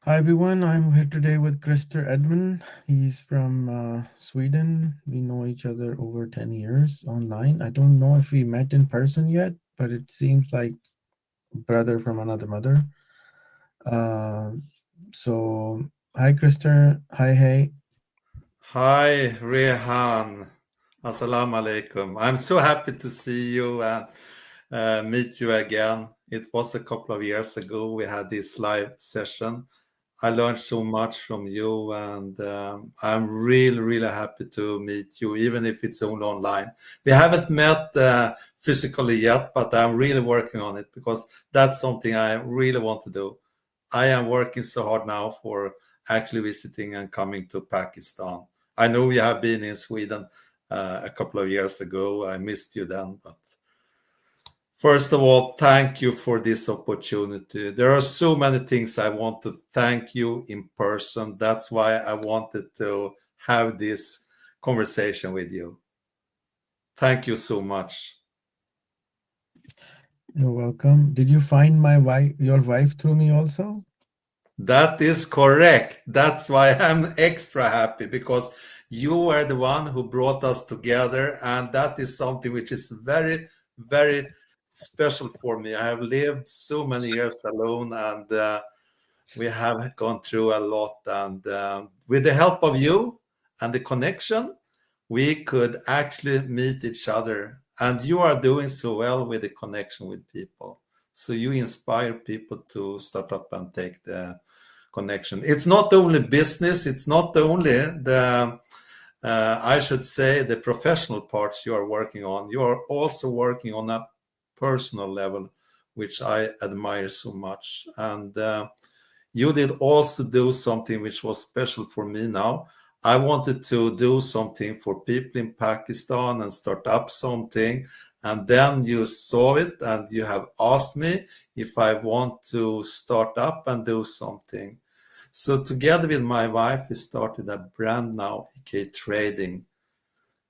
Hi everyone, I'm here today with Christer Edman. He's from Sweden. We know each other over 10 years online. I don't know if we met in person yet, but it seems like brother from another mother. Uh, so, hi Christer. Hi, hey. Hi, Rehan. Assalamu alaikum. I'm so happy to see you and meet you again. It was a couple of years ago we had this live session. I learned so much from you, and I'm really, really happy to meet you, even if it's only online. We haven't met physically yet, but I'm really working on it because that's something I really want to do. I am working so hard now for actually visiting and coming to Pakistan. I know you have been in Sweden a couple of years ago. I missed you then, but first of all, thank you for this opportunity. There are so many things I want to thank you in person. That's why I wanted to have this conversation with you. Thank you so much. You're welcome. Did you find your wife through me also? That is correct. That's why I'm extra happy because you were the one who brought us together, and that is something which is very, very special for me. I have lived so many years alone, and we have gone through a lot. And with the help of you and the connection, we could actually meet each other. And you are doing so well with the connection with people. So you inspire people to start up and take the connection. It's not only business, it's not only the, I should say, the professional parts you are working on. You are also working on a personal level, which I admire so much. And you did also do something which was special for me now. I wanted to do something for people in Pakistan and start up something. And then you saw it and you have asked me if I want to start up and do something. So together with my wife, we started a brand now, EK Trading,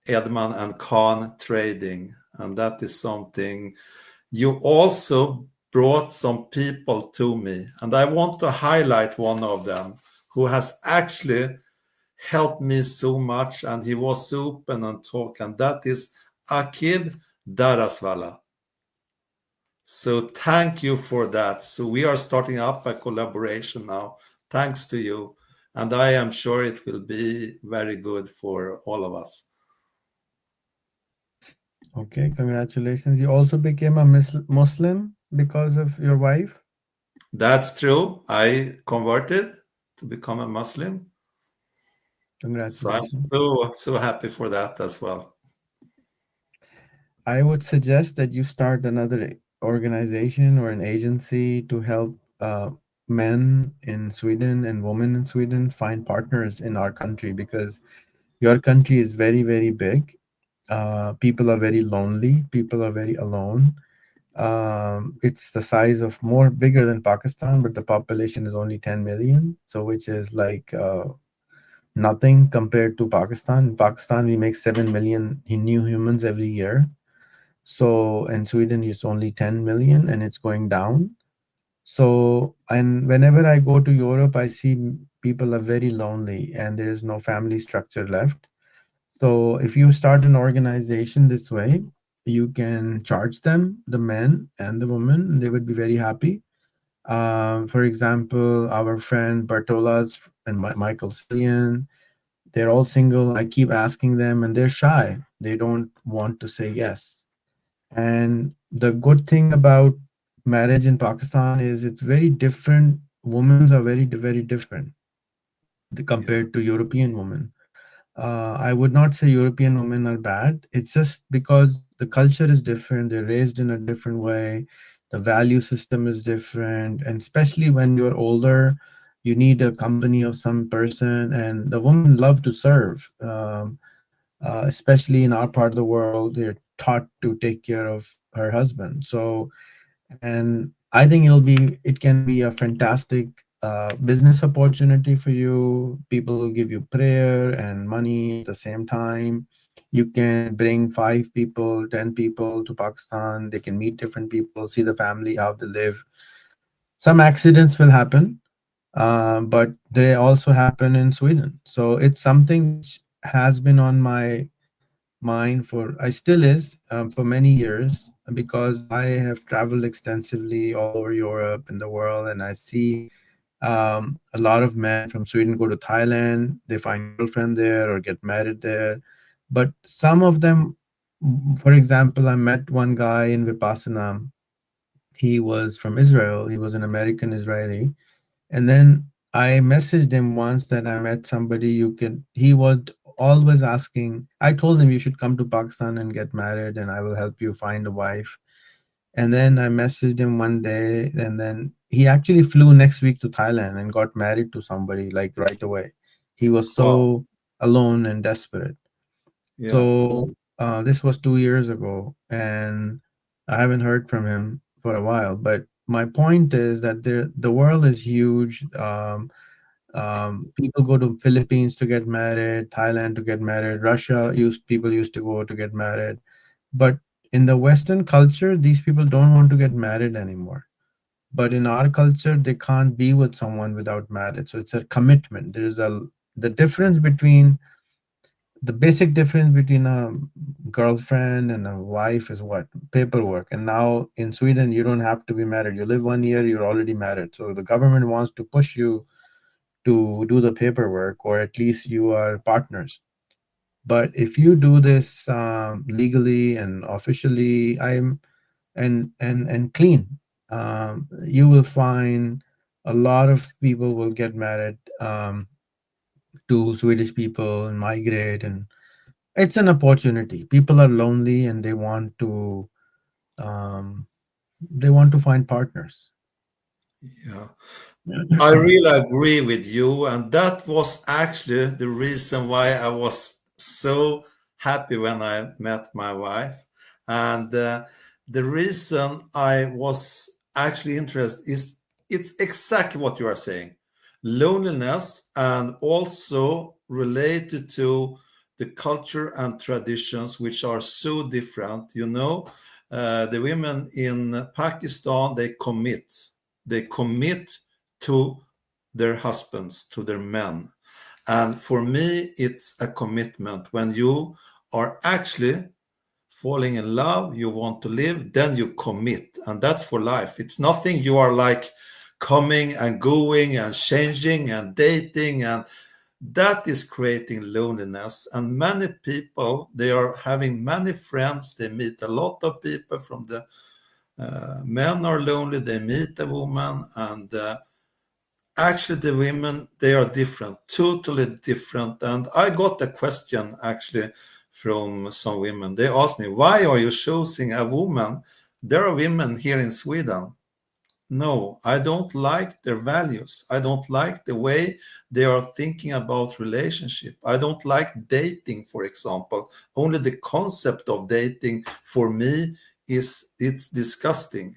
Edman and Khan Trading. And that is something you also brought some people to me. And I want to highlight one of them who has actually helped me so much. And he was so open and talk. And that is Akib Daraswala. So thank you for that. So we are starting up a collaboration now, thanks to you. And I am sure it will be very good for all of us. Okay, congratulations. You also became a Muslim because of your wife? That's true. I converted to become a Muslim. So I'm Congratulations. so happy for that as well. I would suggest that you start another organization or an agency to help men in Sweden and women in Sweden find partners in our country because your country is very, very big. People are very lonely. People are very alone. It's the size of more bigger than Pakistan, but the population is only 10 million. So, which is like nothing compared to Pakistan. In Pakistan, we make 7 million new humans every year. So in Sweden, it's only 10 million and it's going down. So, and whenever I go to Europe, I see people are very lonely and there is no family structure left. So if you start an organization this way, you can charge them, the men and the women, they would be very happy. For example, our friend Bartola's and Michael Cillian, they're all single. I keep asking them and they're shy. They don't want to say yes. And the good thing about marriage in Pakistan is it's very different. Women are very, very different Yeah. compared to European women. I would not say European women are bad. It's just because the culture is different. They're raised in a different way. The value system is different. And especially when you're older, you need a company of some person. And the women love to serve. Especially in our part of the world, they're taught to take care of her husband. So, and I think it can be a fantastic business opportunity for you. People will give you prayer and money at the same time. You can bring 5 people, 10 people to Pakistan. They can meet different people, see the family, how they live. Some accidents will happen, but they also happen in Sweden. So it's something which has been on my mind for, I still is, for many years, because I have traveled extensively all over Europe and the world, and I see a lot of men from Sweden go to Thailand, they find girlfriend there or get married there. But some of them, for example, I met one guy in Vipassana. He was from Israel. He was an American Israeli. And then I messaged him once that I met somebody you can, he was always asking, I told him you should come to Pakistan and get married and I will help you find a wife. And then I messaged him one day, and then he actually flew next week to Thailand and got married to somebody like right away. He was Wow. so alone and desperate. Yeah. So this was 2 years ago, and I haven't heard from him for a while. But my point is that the world is huge. People go to Philippines to get married, Thailand to get married, Russia used people used to go to get married. But in the Western culture, these people don't want to get married anymore. But in our culture, they can't be with someone without marriage. So it's a commitment. There is a the difference between the basic difference between a girlfriend and a wife is what? Paperwork. And now in Sweden, you don't have to be married. You live 1 year, you're already married. So the government wants to push you to do the paperwork, or at least you are partners. But if you do this legally and officially, and clean, you will find a lot of people will get married to Swedish people and migrate, and it's an opportunity. People are lonely and um, they want to find partners. Yeah. I really agree with you, and that was actually the reason why I was so happy when I met my wife. And the reason I was actually interested is it's exactly what you are saying: loneliness, and also related to the culture and traditions, which are so different. The women in Pakistan, they commit to their husbands, to their men. And for me, it's a commitment. When you are actually falling in love, you want to live, then you commit. And that's for life. It's nothing you are like coming and going and changing and dating. And that is creating loneliness. And many people, they are having many friends. They meet a lot of people from the men are lonely. They meet a woman, and actually, the women, they are different, totally different. And I got a question actually from some women. They asked me, why are you choosing a woman? There are women here in Sweden. No, I don't like their values. I don't like the way they are thinking about relationship. I don't like dating, for example. Only the concept of dating for me it's disgusting,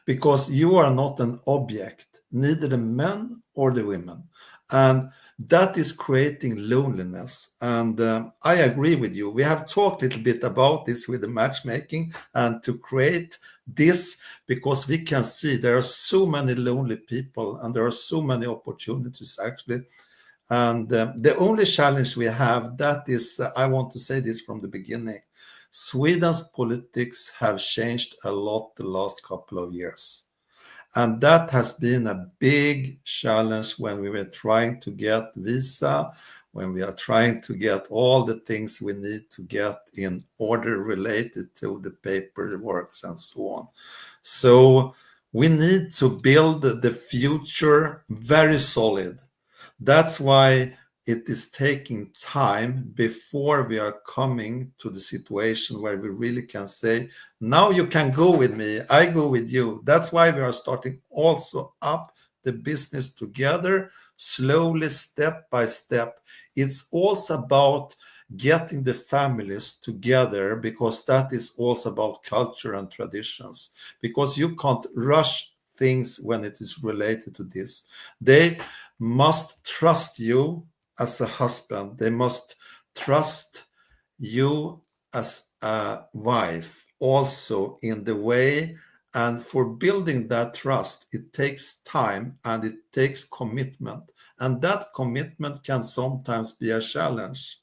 because you are not an object, neither the men or the women. And that is creating loneliness. And I agree with you. We have talked a little bit about this with the matchmaking and to create this, because we can see there are so many lonely people and there are so many opportunities actually. And the only challenge we have, that is, I want to say this from the beginning, Sweden's politics have changed a lot the last couple of years. And that has been a big challenge when we were trying to get visa, when we are trying to get all the things we need to get in order related to the paperwork and so on. So we need to build the future very solid. That's why it is taking time before we are coming to the situation where we really can say, now you can go with me, I go with you. That's why we are starting also up the business together, slowly, step by step. It's also about getting the families together, because that is also about culture and traditions, because you can't rush things when it is related to this. They must trust you as a husband. They must trust you as a wife also in the way And for building that trust, it takes time and it takes commitment. And that commitment can sometimes be a challenge.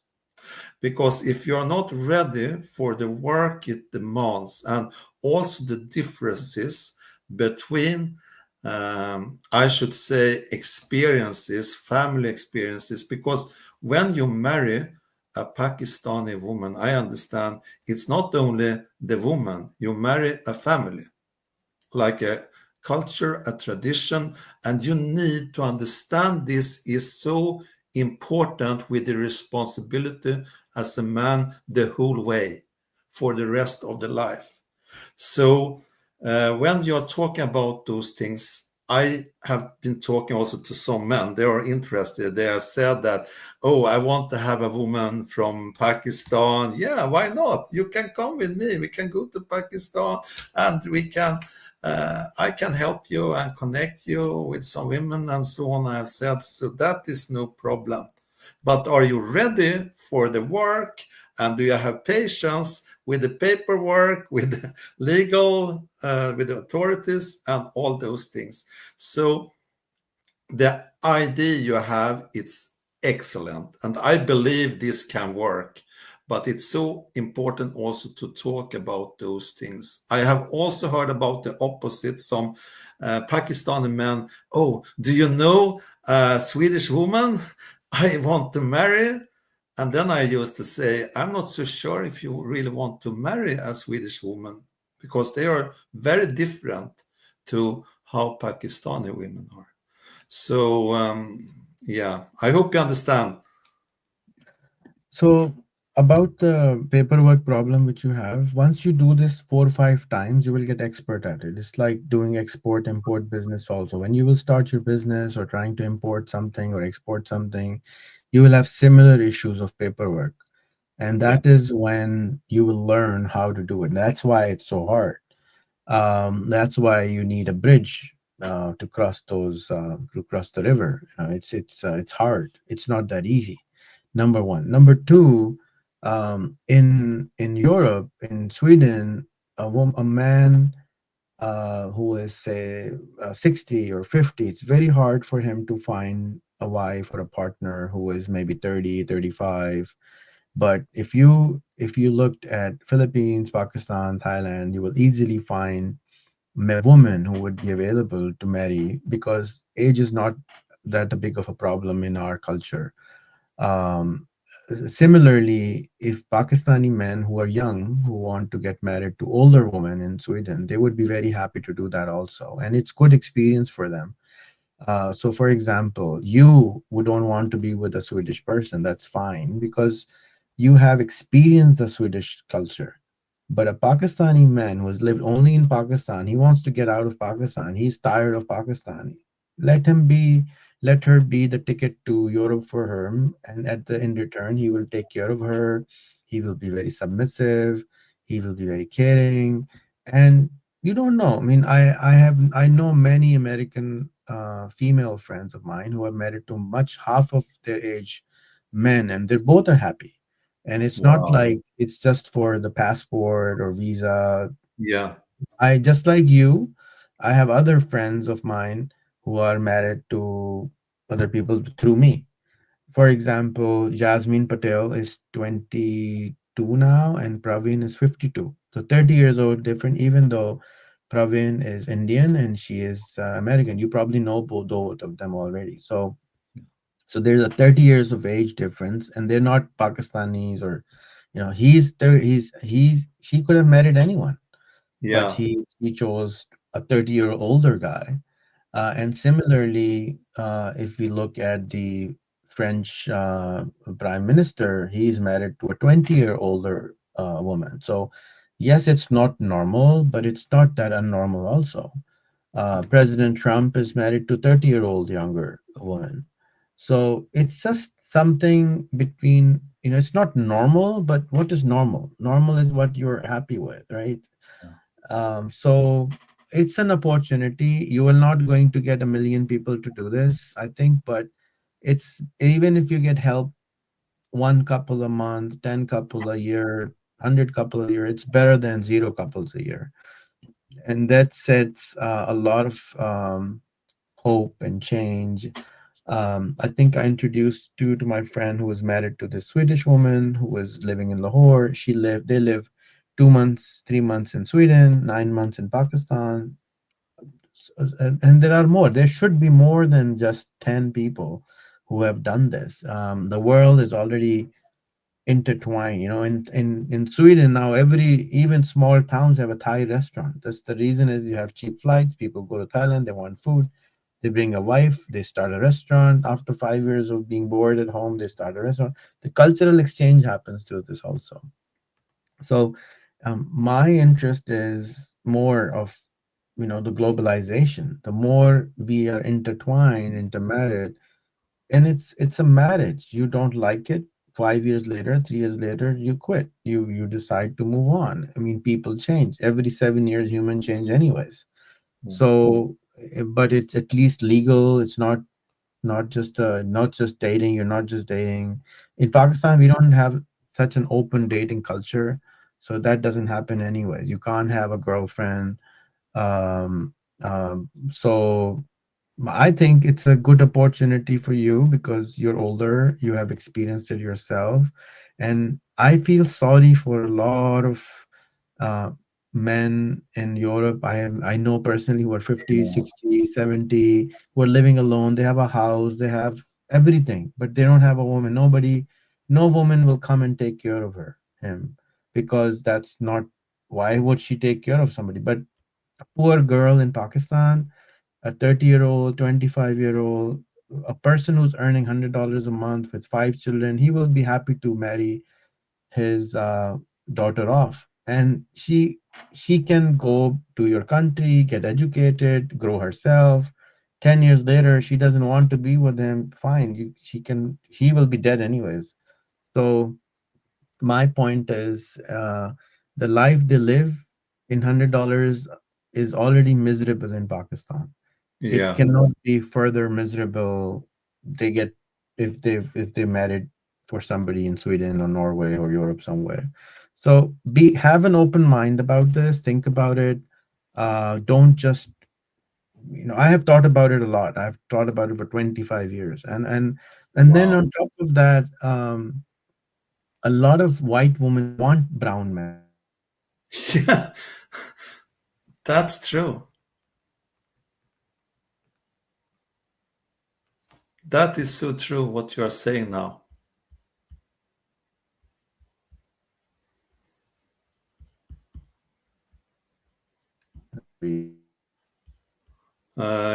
Because if you're not ready for the work it demands and also the differences between, I should say, experiences, family experiences, because when you marry a Pakistani woman, I understand it's not only the woman, you marry a family, like a culture, a tradition, and you need to understand this is so important with the responsibility as a man the whole way for the rest of the life. So when you're talking about those things, I have been talking also to some men. They are interested. They have said that, oh, I want to have a woman from Pakistan. Yeah, why not? You can come with me. We can go to Pakistan and we can. I can help you and connect you with some women and so on. I have said so that is no problem. But are you ready for the work? And do you have patience with the paperwork, with the legal, with the authorities, and all those things? So the idea you have, it's excellent, and I believe this can work. But it's so important also to talk about those things. I have also heard about the opposite. Some Pakistani men, oh, do you know a Swedish woman I want to marry? And then I used to say, I'm not so sure if you really want to marry a Swedish woman because they are very different to how Pakistani women are. So, yeah, I hope you understand. So about the paperwork problem which you have, once you do this 4 or 5 times, you will get expert at it. It's like doing export import business also. When you will start your business or trying to import something or export something, you will have similar issues of paperwork. And Yeah, that is when you will learn how to do it. That's why it's so hard. That's why you need a bridge to cross the river. It's hard. It's not that easy. Number one. Number two, in Europe, in Sweden, a man who is say 60 or 50, it's very hard for him to find a wife or a partner who is maybe 30, 35. But if you looked at Philippines, Pakistan, Thailand, you will easily find women who would be available to marry because age is not that big of a problem in our culture. Um, Similarly, if Pakistani men who are young who want to get married to older women in Sweden, they would be very happy to do that also, and it's good experience for them. So, for example, you would don't want to be with a Swedish person. That's fine because you have experienced the Swedish culture. But a Pakistani man who has lived only in Pakistan, he wants to get out of Pakistan. He's tired of Pakistani. Let him be, let her be the ticket to Europe for her. And in return, he will take care of her. He will be very submissive. He will be very caring. And you don't know. I mean, I know many American female friends of mine who are married to much half of their age men, and they both are happy. And it's not wow. like it's just for the passport or visa. Yeah, I just like you, I have other friends of mine who are married to other people through me. For example, Jasmine Patel is 22 now and Praveen is 52. So 30 years old different, even though Praveen is Indian and she is American. You probably know both of them already. So there's a 30 years of age difference, and they're not Pakistanis or, he's 30, she could have married anyone, but yeah, he chose a 30-year older guy. And similarly, if we look at the French prime minister, he's married to a 20-year older woman. So yes, it's not normal, but it's not that unnormal also. President Trump is married to 30-year-old younger woman. So it's just something between, it's not normal, but what is normal? Normal is what you're happy with, right? So it's an opportunity. You are not going to get a million people to do this, I think, but it's even if you get help one couple a month, 10 couple a year, 100 couple a year, it's better than zero couples a year. and that sets a lot of hope and change. I think I introduced you to my friend who was married to this Swedish woman who was living in Lahore. They live 2 months, 3 months in Sweden, 9 months in Pakistan. And there are more. There should be more than just 10 people who have done this. The world is already intertwined. In Sweden now, even small towns have a Thai restaurant. That's the reason is you have cheap flights. People go to Thailand, they want food. They bring a wife, they start a restaurant. After 5 years of being bored at home, they start a restaurant. The cultural exchange happens through this also. So my interest is more of the globalization. The more we are intertwined, intermarried, and it's a marriage. You don't like it. 5 years later, 3 years later, you quit. You decide to move on. I mean, people change every 7 years. Human change, anyways. So, but it's at least legal. It's not just dating. You're not just dating. In Pakistan, we don't have such an open dating culture, so that doesn't happen anyways. You can't have a girlfriend. So I think it's a good opportunity for you because you're older, you have experienced it yourself. And I feel sorry for a lot of uh, men in Europe. I know personally who are 50, Yeah. 60, 70, who are living alone. They have a house, they have everything, but they don't have a woman. No woman will come and take care of him, because that's not, why would she take care of somebody? But a poor girl in Pakistan, a 30-year-old, 25-year-old, a person who's earning $100 a month with 5 children, he will be happy to marry his daughter off. And she can go to your country, get educated, grow herself. 10 years later, she doesn't want to be with him. Fine, he will be dead anyways. So my point is, the life they live in $100 is already miserable in Pakistan. It Yeah. cannot be further miserable. They get, if they married for somebody in Sweden or Norway or Europe somewhere. So have an open mind about this. Think about it. Don't just, I have thought about it a lot. I've thought about it for 25 years, and then Wow. on top of that, a lot of white women want brown men. Yeah, that's true. That is so true what you are saying now.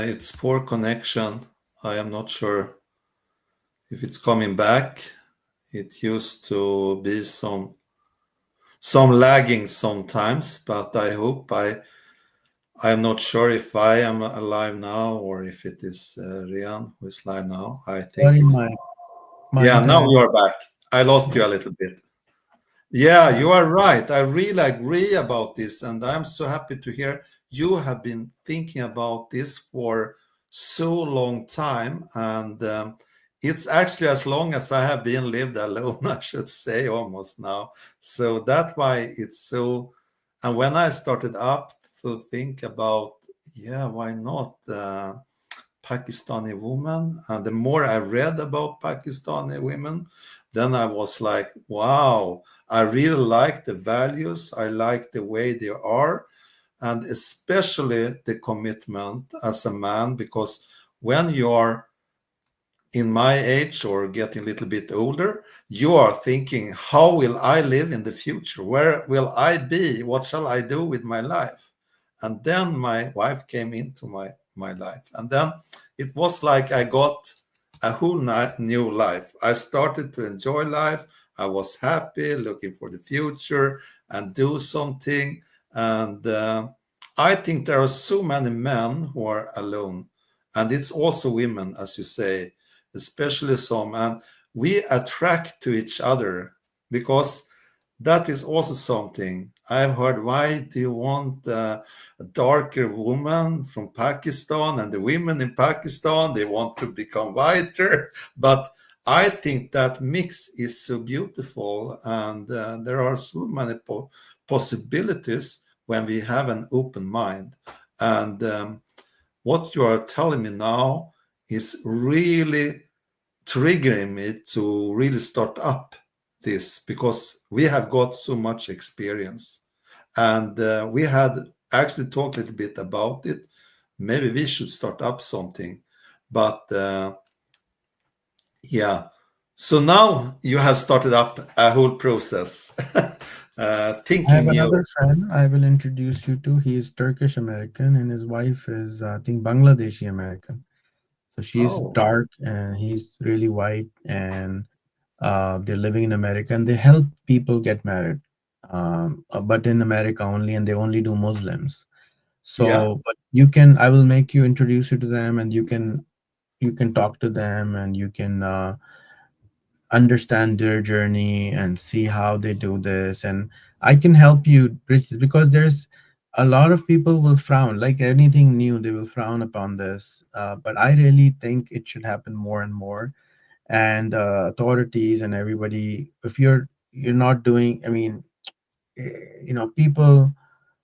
It's poor connection. I am not sure if it's coming back. It used to be some lagging sometimes, but I am not sure if I am alive now or if it is Rian who is live now. I think Sorry, it's my yeah. Now internet. you are back. I lost you a little bit. Yeah, you are right. I really agree about this, and I'm so happy to hear you have been thinking about this for so long time, and it's actually as long as I have been lived alone, I should say, almost now. So that's why it's so. And when I started up to think about, yeah, why not? Pakistani woman. And the more I read about Pakistani women, then I was like, wow, I really like the values. I like the way they are, and especially the commitment as a man, because when you are in my age or getting a little bit older, you are thinking, how will I live in the future? Where will I be? What shall I do with my life? And then my wife came into my life. And then it was like I got a whole new life. I started to enjoy life. I was happy, looking for the future and do something. And I think there are so many men who are alone. And it's also women, as you say, especially some, and we attract to each other because that is also something I've heard. Why do you want a darker woman from Pakistan, and the women in Pakistan, they want to become whiter? But I think that mix is so beautiful, and there are so many possibilities. when we have an open mind. And what you are telling me now is really triggering me to really start up this, because we have got so much experience, and we had actually talked a little bit about it. Maybe we should start up something, but yeah. So now you have started up a whole process, I have thinking another new. friend I will introduce you to. He is Turkish American, and his wife is, I think, Bangladeshi American. So she's Oh, dark, and he's really white, and they're living in America, and they help people get married, but in America only, and they only do Muslims. yeah. So, but you can, I will make you introduce you to them, and you can talk to them, and you can understand their journey and see how they do this, and I can help you bridge this, because there's a lot of people will frown, like anything new they will frown upon this, but I really think it should happen more and more. And authorities and everybody, if you're not doing, I mean, people,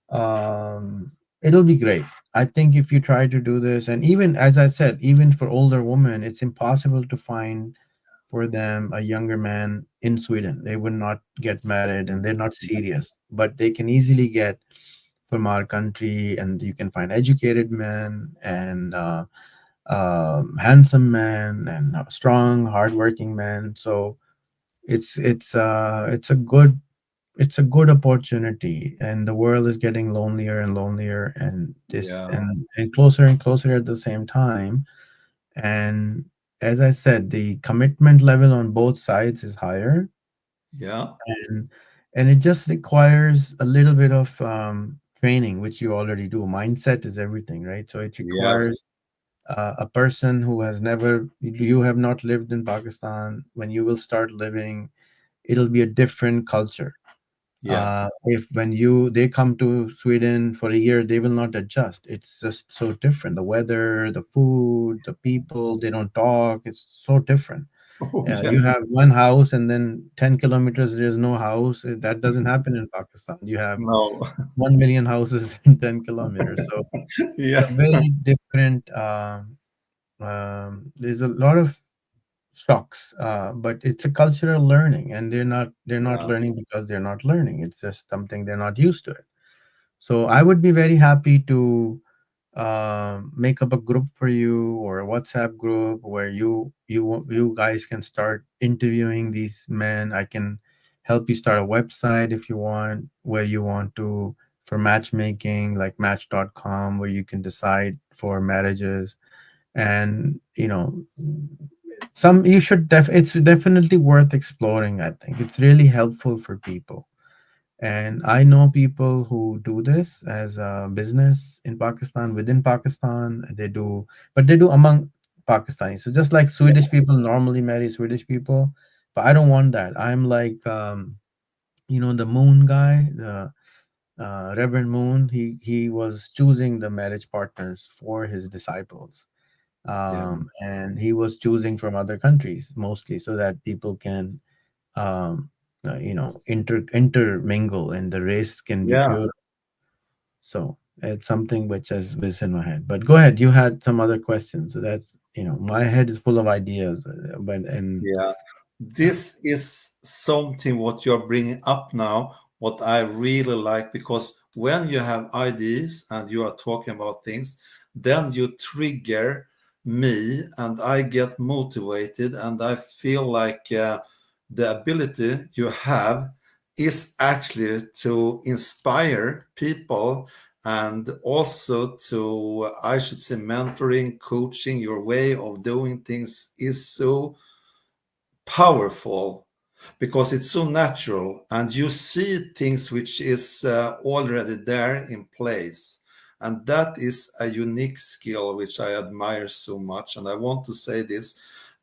um it'll be great. I think if you try to do this, and even as I said, even for older women, it's impossible to find for them a younger man in Sweden. They would not get married, and they're not serious, but they can easily get from our country, and you can find educated men, and handsome men, and strong hardworking men. So it's a good opportunity, and the world is getting lonelier and lonelier, and this Yeah, and closer and closer at the same time. And as I said, the commitment level on both sides is higher, yeah, and it just requires a little bit of training, which you already do. Mindset is everything, right? So it requires yes, a person who has never, you have not lived in Pakistan. When you will start living, it'll be a different culture. yeah. If when you they come to Sweden for a year, they will not adjust. It's just so different. The weather, the food, the people, they don't talk. It's so different. Oh, You yes. have one house, and then 10 kilometers there's no house. That doesn't happen in Pakistan. You have No. 1 million houses in 10 kilometers. So it's Yeah, a very different. There's a lot of shocks, but it's a cultural learning, and they're not yeah, learning because they're not learning. It's just something they're not used to it. So I would be very happy to make up a group for you, or a WhatsApp group where you guys can start interviewing these men. I can help you start a website if you want, where you want to, for matchmaking, like match.com, where you can decide for marriages. And some you should it's definitely worth exploring. I think it's really helpful for people, and I know people who do this as a business in Pakistan, within Pakistan. They do, but they do among Pakistanis. So just like Swedish people normally marry Swedish people, but I don't want that. I'm like, the Moon guy, the Reverend Moon. He was choosing the marriage partners for his disciples, yeah, and he was choosing from other countries mostly, so that people can intermingle, and the race can be yeah, pure. So it's something which is in my head. But go ahead, you had some other questions. So that's, my head is full of ideas, but and yeah. This is something what you're bringing up now, what I really like, because when you have ideas and you are talking about things, then you trigger me and I get motivated, and I feel like the ability you have is actually to inspire people, and also to, I should say, mentoring, coaching. Your way of doing things is so powerful because it's so natural, and you see things which is already there in place, and that is a unique skill which I admire so much. And I want to say this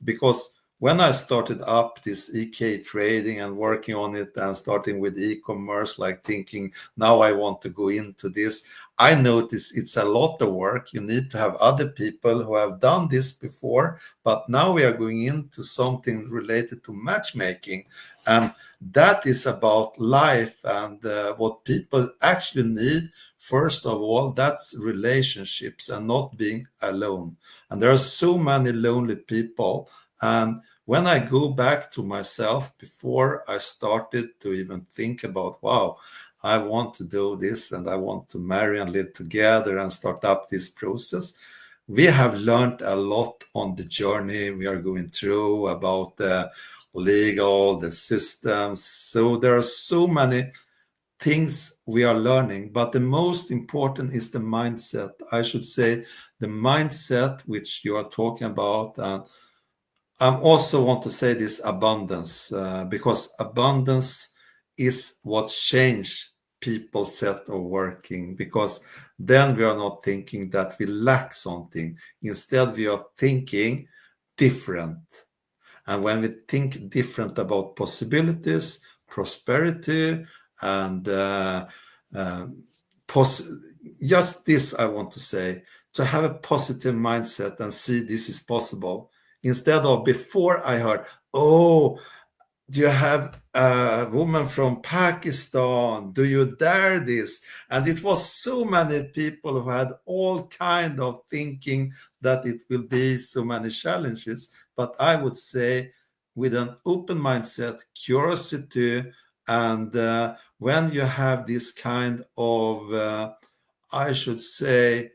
because when I started up this EK trading and working on it and starting with e-commerce, like thinking now I want to go into this, I notice it's a lot of work. You need to have other people who have done this before, but now we are going into something related to matchmaking. And that is about life and what people actually need. First of all, that's relationships and not being alone. And there are so many lonely people. And when I go back to myself before I started to even think about, wow, I want to do this and I want to marry and live together and start up this process. We have learned a lot on the journey we are going through about the legal, the systems. So there are so many things we are learning, but the most important is the mindset. I should say the mindset which you are talking about. And I also want to say this abundance, because abundance is what changed people's set of working, because then we are not thinking that we lack something. Instead, we are thinking different. And when we think different about possibilities, prosperity, and uh, just this, I want to say, to have a positive mindset and see this is possible. Instead of before I heard, oh, do you have a woman from Pakistan? Do you dare this? And it was so many people who had all kind of thinking that it will be so many challenges. But I would say with an open mindset, curiosity, and when you have this kind of, I should say,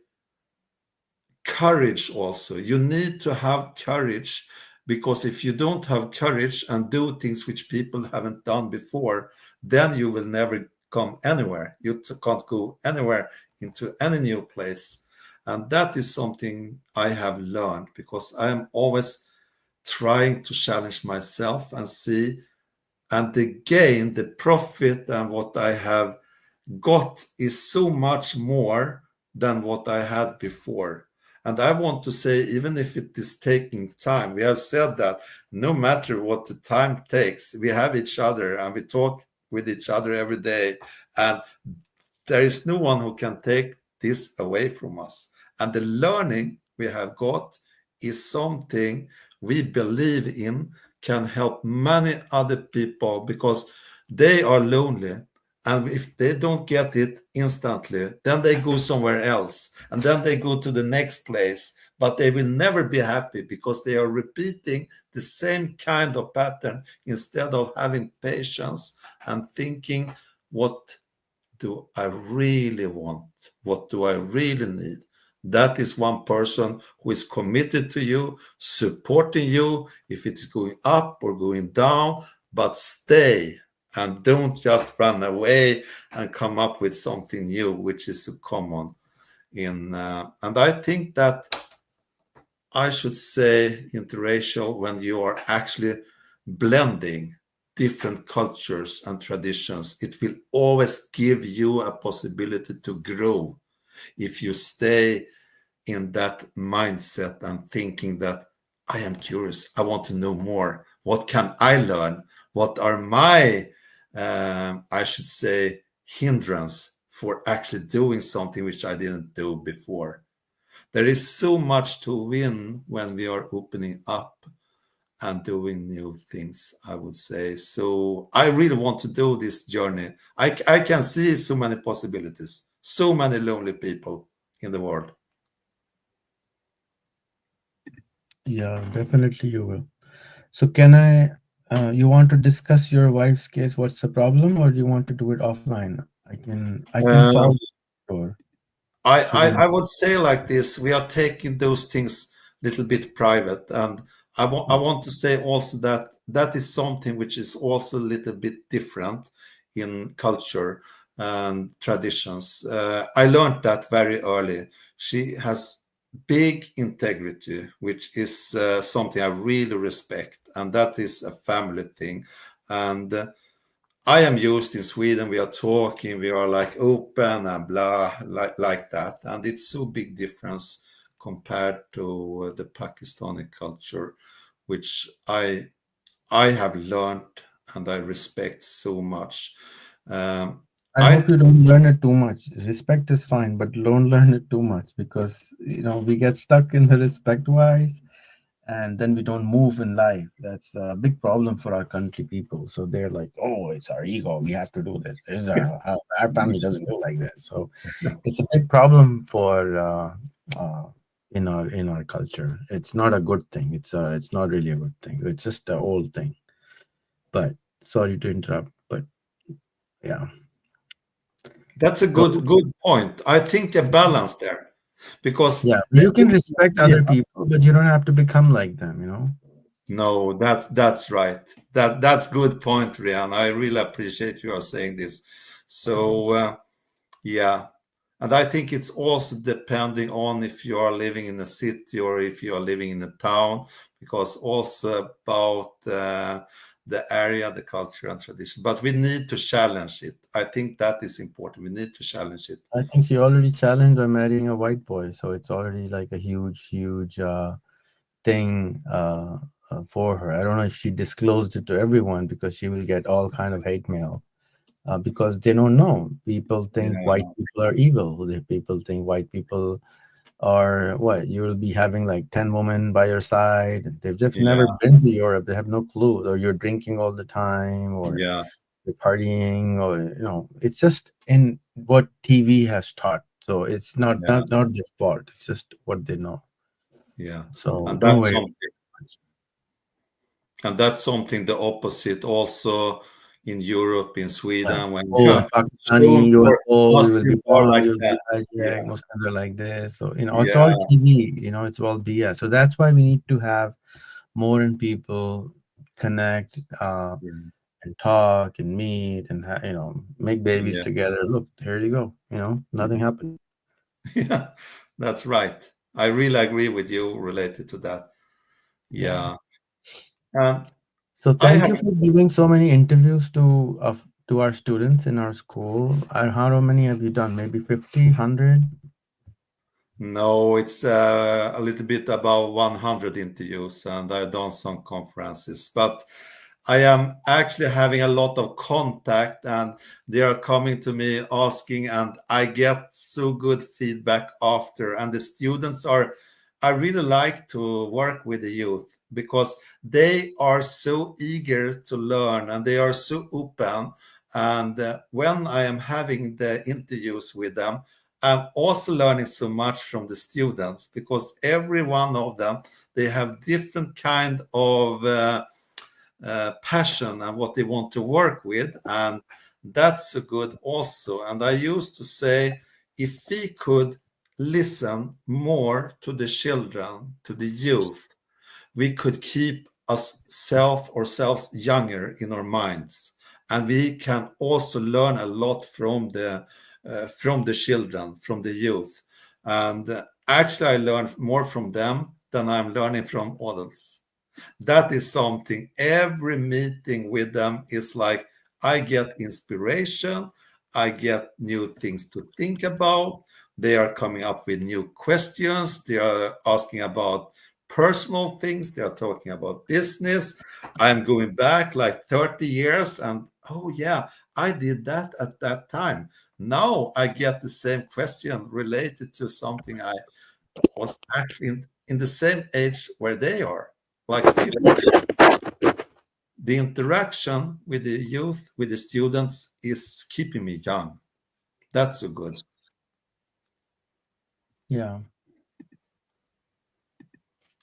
courage also. You need to have courage, because if you don't have courage and do things which people haven't done before, then you will never come anywhere. You can't go anywhere into any new place. And that is something I have learned, because I am always trying to challenge myself and see, and the gain, the profit, and what I have got is so much more than what I had before. And I want to say, even if it is taking time, we have said that no matter what the time takes, we have each other and we talk with each other every day. And there is no one who can take this away from us. And the learning we have got is something we believe in can help many other people, because they are lonely. And if they don't get it instantly, then they go somewhere else. And then they go to the next place. But they will never be happy, because they are repeating the same kind of pattern instead of having patience and thinking, what do I really want? What do I really need? That is one person who is committed to you, supporting you, if it is going up or going down, but stay and don't just run away and come up with something new, which is so common in. And I think that I should say interracial, when you are actually blending different cultures and traditions, it will always give you a possibility to grow if you stay in that mindset and thinking that I am curious, I want to know more. What can I learn? What are my, I should say, hindrance for actually doing something which I didn't do before? There is so much to win when we are opening up and doing new things, I would say. So I really want to do this journey. I can see so many possibilities, so many lonely people in the world. Yeah, definitely you will. So can I, you want to discuss your wife's case? What's the problem, or do you want to do it offline? I can Uh, follow. Sure. I, She I, will. I would say like this, we are taking those things a little bit private. And I want to say also that that is something which is also a little bit different in culture and traditions. I learned that very early. She has big integrity, which is something I really respect. And that is a family thing. And I am used in Sweden, we are talking, we are like open and blah, like that. And it's so big difference compared to the Pakistani culture. which I have learned and I respect so much. Um, I I hope you don't learn it too much. Respect is fine, but don't learn it too much because we get stuck in the respect wise, and then we don't move in life. That's a big problem for our country people. So they're like, "Oh, it's our ego. We have to do this. This is our family doesn't do like this." So it's a big problem for in our culture. It's not a good thing. It's not really a good thing. It's just an old thing. But sorry to interrupt. But yeah. That's a So good point. I think a balance there because yeah, the you can respect yeah, other people, but you don't have to become like them. no, that's right. That's good point, Rian. I really appreciate you are saying this. So yeah, and I think it's also depending on if you are living in a city or if you are living in a town, because also about the area, the culture and tradition. But we need to challenge it. I think that is important. We need to challenge it. I think she already challenged by marrying a white boy, so it's already like a huge, huge thing for her. I don't know if she disclosed it to everyone because she will get all kind of hate mail because they don't know. People think white Yeah, people are evil. People think white people are what? You will be having like 10 women by your side. They've just never yeah, been to Europe. They have no clue. Or you're drinking all the time, or yeah, you're partying, or it's just in what TV has taught. So it's not yeah, not not their fault. It's just what they know. yeah. So And don't that's worry. something. And that's something the opposite also in Europe, in Yeah. Sweden, when you Oh, are Pakistani, shown you will for go, you will be Muslims are bombed, like you'll be that. Yeah, hijacked, Muslims are like this. So, it's yeah, all TV, it's all BS. So that's why we need to have more and people connect yeah, and talk and meet and, make babies yeah, together. Look, here you go. Nothing happened. yeah. That's right. I really agree with you related to that. Yeah. Yeah. And So I thank have you for giving so many interviews to our students in our school. How many have you done? Maybe 50, 100? No, it's a little bit about 100 interviews, and I've done some conferences. But I am actually having a lot of contact, and they are coming to me asking, and I get so good feedback after. And the students are, I really like to work with the youth because they are so eager to learn and they are so open. And when I am having the interviews with them, I'm also learning so much from the students because every one of them they have different kind of passion and what they want to work with, and that's a good also. And I used to say, if we could listen more to the children, to the youth, we could keep ourselves younger in our minds, and we can also learn a lot from the children, from the youth. And actually I learn more from them than I'm learning from adults. That is something. Every meeting with them is like I get inspiration, I get new things to think about. They are coming up with new questions, they are asking about personal things, they are talking about business. I'm going back like 30 years and oh yeah, I did that at that time. Now I get the same question related to something I was actually in the same age where they are, like 50. The interaction with the youth, with the students, is keeping me young. That's so good. Yeah,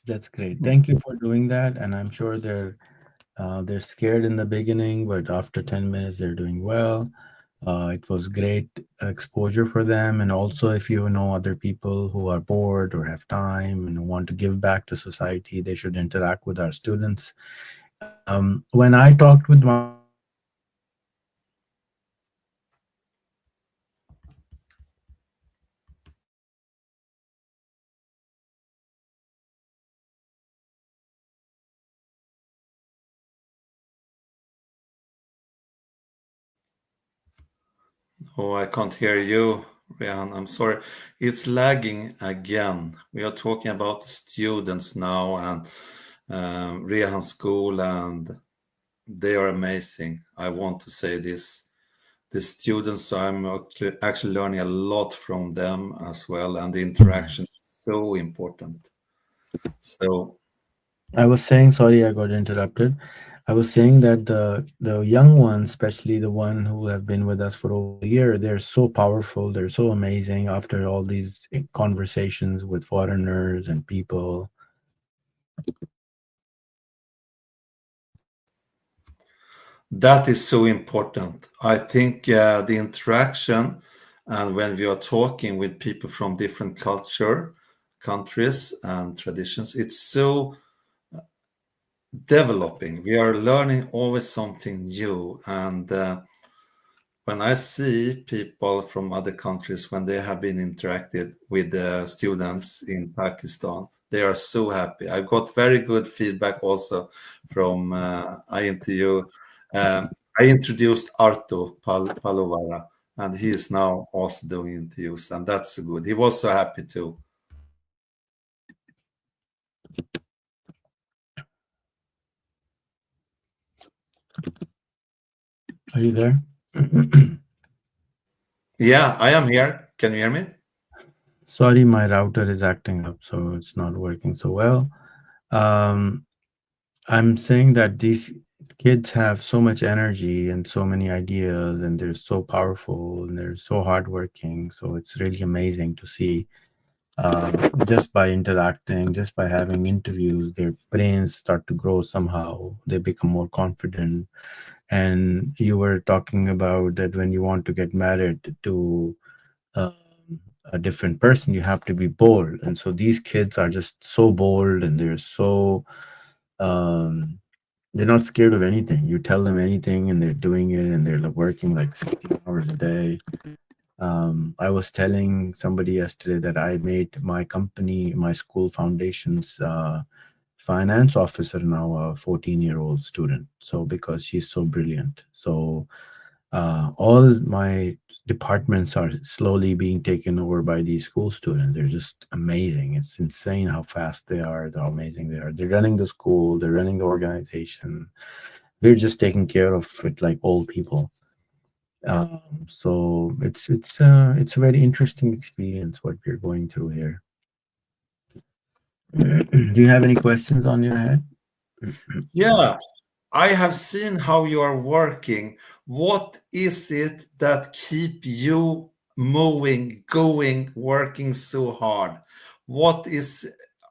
that's great. Thank you for doing that. And I'm sure they're scared in the beginning, but after 10 minutes, they're doing well. It was great exposure for them. And also, if you know other people who are bored or have time and want to give back to society, they should interact with our students. When I talked with one of my students, Oh, I can't hear you, Rehan. I'm sorry. It's lagging again. We are talking about the students now, and Rehan School, and they are amazing. I want to say this. The students, I'm actually learning a lot from them as well, and the interaction is so important. So I was saying, sorry, I got interrupted. I was saying that the young ones, especially the one who have been with us for over a year, they're so powerful. They're so amazing after all these conversations with foreigners and people. that is so important. I think the interaction, and when we are talking with people from different countries, and traditions, it's so developing. We are learning always something new, and when I see people from other countries when they have been interacted with the students in Pakistan, they are so happy. I got very good feedback also from I introduced Arto Palovara, and he is now also doing interviews, and that's so good. He was so happy too. Are you there? Yeah, I am here. Can you hear me? Sorry, my router is acting up, so it's not working so well. Um, I'm saying that these kids have so much energy and so many ideas, and they're so powerful and they're so hardworking. So it's really amazing to see. Just by interacting, just by having interviews, their brains start to grow somehow. They become more confident. And you were talking about that when you want to get married to um, a different person, you have to be bold. And so these kids are just so bold, and they're so um, they're not scared of anything. You tell them anything, and they're doing it, and they're like working like 16 hours a day. I was telling somebody yesterday that I made my company, my school foundation's finance officer now a 14-year-old student. So because she's so brilliant. So all my departments are slowly being taken over by these school students. They're just amazing. It's insane how fast they are, how amazing they are. They're running the school, they're running the organization. We're just taking care of it like old people. So it's a very interesting experience what we're going through here. Do you have any questions on your head? Yeah, I have seen how you are working. What is it that keep you moving, going, working so hard? What is,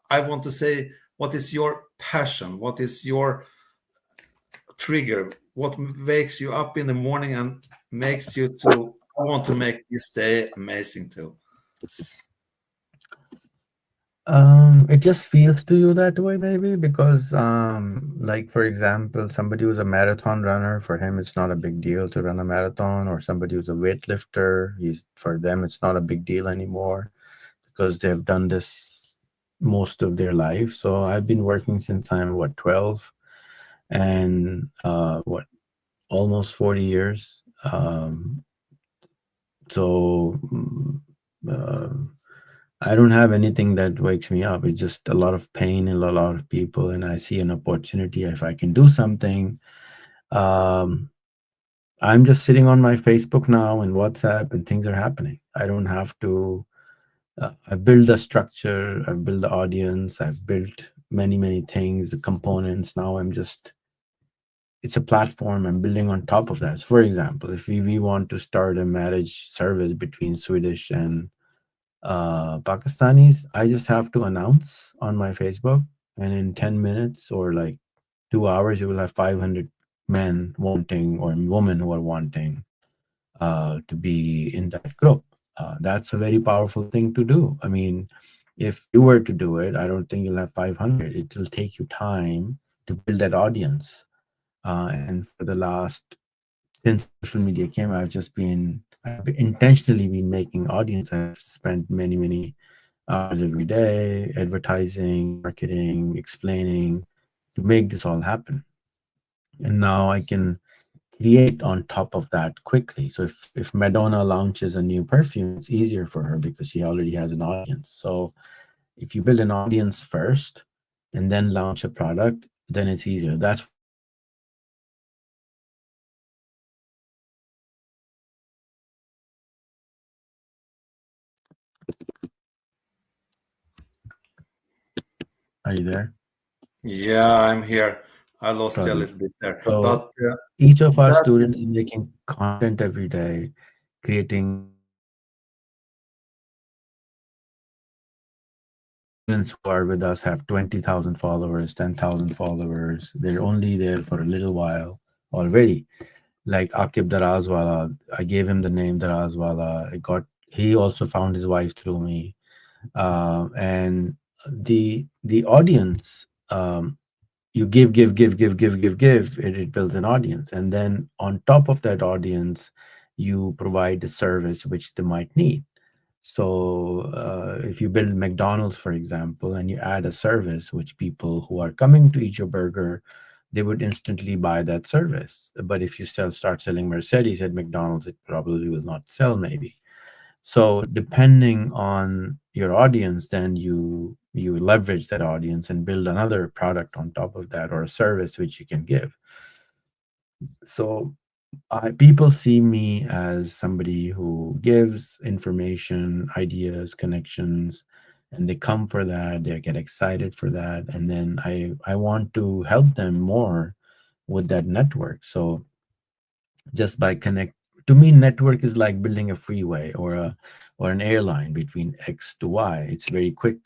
I want to say, what is your passion? What is your trigger? What wakes you up in the morning and makes you to, I want to make this day amazing too? It just feels to you that way, maybe because, like for example, somebody who's a marathon runner, for him it's not a big deal to run a marathon, or somebody who's a weightlifter, he's for them it's not a big deal anymore because they've done this most of their life. So I've been working since I'm what 12, and what almost 40 years. So uh, I don't have anything that wakes me up. It's just a lot of pain in a lot of people, and I see an opportunity if I can do something. Um, I'm just sitting on my Facebook now and WhatsApp, and things are happening. I don't have to. I've built a structure. I've built the audience. I've built many things, the components. Now I'm just. It's a platform. I'm building on top of that. So for example, if we want to start a marriage service between Swedish and Pakistanis, I just have to announce on my Facebook, and in 10 minutes or like 2 hours, you will have 500 men wanting or women who are wanting to be in that group. That's a very powerful thing to do. I mean, if you were to do it, I don't think you'll have 500. It will take you time to build that audience. And for the last, since social media came, I've intentionally been making audience. I've spent many hours every day, advertising, marketing, explaining to make this all happen. And now I can create on top of that quickly. So if Madonna launches a new perfume, it's easier for her because she already has an audience. So if you build an audience first, and then launch a product, then it's easier. That's why I say are you there? Yeah, I'm here. I lost you a Sorry. little bit there, So but each of our that students is is making content every day, creating students who are with us have 20,000 followers, 10,000 followers. They're only there for a little while already. Like Akib Darazwala, I gave him the name Darazwala. He also found his wife through me. And the audience, you give, it builds an audience. And then on top of that audience, you provide a service which they might need. So, if you build McDonald's, for example, and you add a service which people who are coming to eat your burger, they would instantly buy that service. But if you start selling Mercedes at McDonald's, it probably will not sell, maybe. So, depending on your audience, then you leverage that audience and build another product on top of that, or a service which you can give. So people see me as somebody who gives information, ideas, connections, and they come for that. They get excited for that, and then I want to help them more with that network. So just by connect, to me, network is like building a freeway or an airline between X to Y. It's very quick.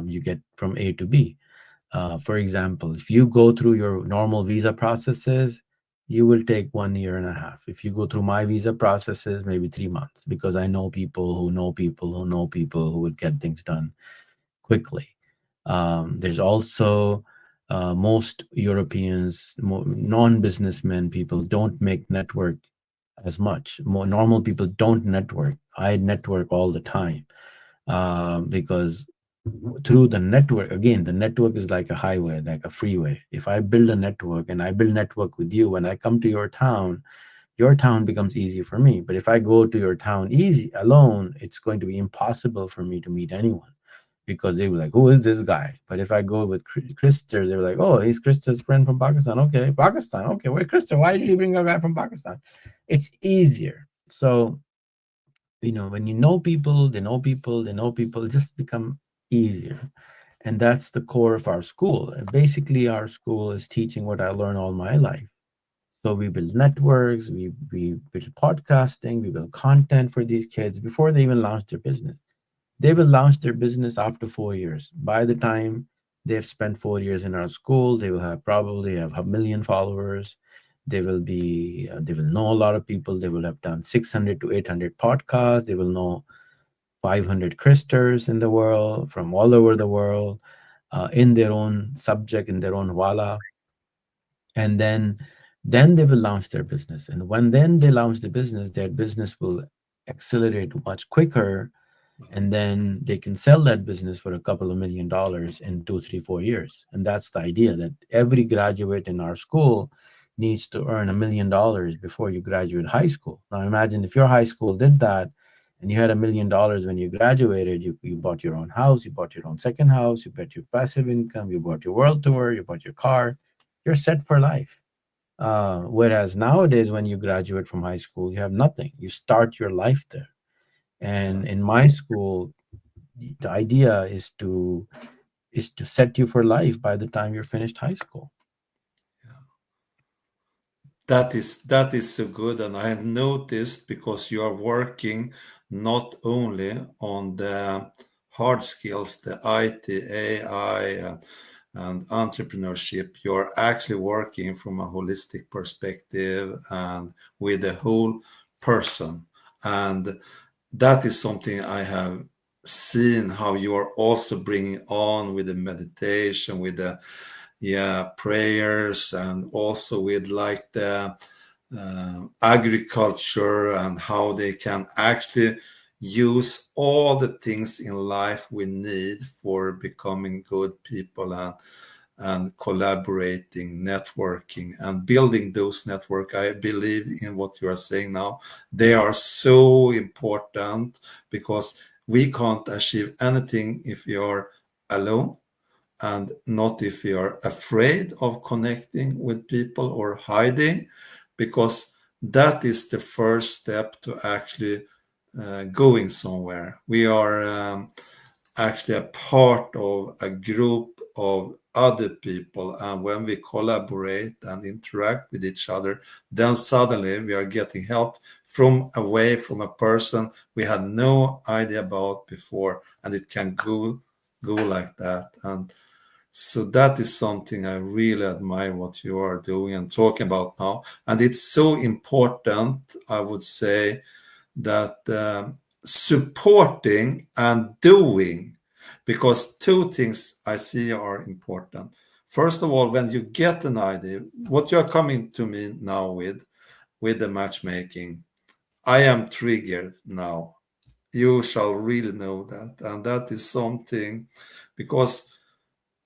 You get from A to B. For example, if you go through your normal visa processes, you will take 1 year and a half. If you go through my visa processes, maybe 3 months, because I know people who know people who know people who would get things done quickly. There's also most Europeans, non-businessmen people don't make network as much. More normal people don't network. I network all the time because through the network, again, the network is like a highway, like a freeway. If I build a network and I build network with you, when I come to your town becomes easy for me. But if I go to your town easy alone, it's going to be impossible for me to meet anyone, because they were like, who is this guy? But if I go with Christer, they were like, oh, he's Christer's friend from Pakistan. Okay, Pakistan. Okay, wait, Christer, why did you bring a guy from Pakistan? It's easier. So, when you know people, they know people, they know people, it just become easier. And that's the core of our school. And basically, our school is teaching what I learned all my life. So we build networks, we build podcasting, we build content for these kids before they even launch their business. They will launch their business after 4 years. By the time they've spent 4 years in our school, they will have probably have a million followers. They will know a lot of people. They will have done 600 to 800 podcasts. They will know 500 Christers in the world, from all over the world, in their own subject, in their own wala. And then they will launch their business. And when then they launch the business, their business will accelerate much quicker, and then they can sell that business for a couple of $1 million in 2, 3, 4 years. And that's the idea, that every graduate in our school needs to earn $1 million before you graduate high school. Now imagine if your high school did that, and you had $1 million when you graduated. You bought your own house, you bought your own second house, you bought your passive income, you bought your world tour, you bought your car. You're set for life. Whereas nowadays, when you graduate from high school, you have nothing. You start your life there. yeah. And in my school, the idea is to set you for life by the time you're finished high school. That is so good, and I have noticed, because you are working not only on the hard skills, the IT, AI, and entrepreneurship, you're actually working from a holistic perspective and with the whole person. And that is something I have seen how you are also bringing on with the meditation, with the prayers, and also with like the agriculture, and how they can actually use all the things in life we need for becoming good people, and collaborating, networking, and building those network. I believe in what you are saying now. They are so important, because we can't achieve anything if you're alone. and not if you are afraid of connecting with people or hiding, because that is the first step to actually going somewhere. We are actually a part of a group of other people, and when we collaborate and interact with each other, then suddenly we are getting help from away from a person we had no idea about before, and it can go like that. And so that is something I really admire what you are doing and talking about now. And it's so important, I would say, that supporting and doing, because two things I see are important. First of all, when you get an idea, what you're coming to me now with the matchmaking, I am triggered now. You shall really know that. And that is something, because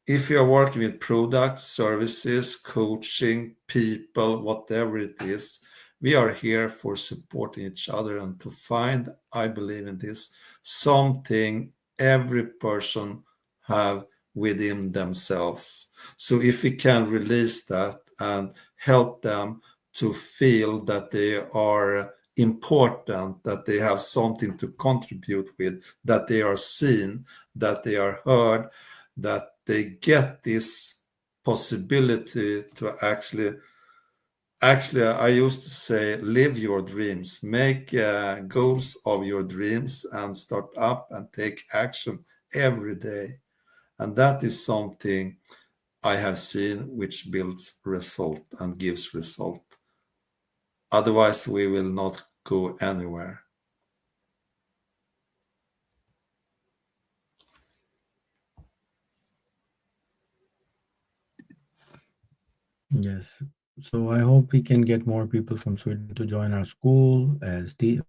if you're working with products, services, coaching, people, whatever it is, we are here for supporting each other and to find, I believe in this, something every person have within themselves. So if we can release that and help them to feel that they are important, that they have something to contribute with, that they are seen, that they are heard, that they get this possibility to actually I used to say, live your dreams, make goals of your dreams and start up and take action every day. And that is something I have seen which builds result and gives result. Otherwise we will not go anywhere. Yes. So I hope we can get more people from Sweden to join our school,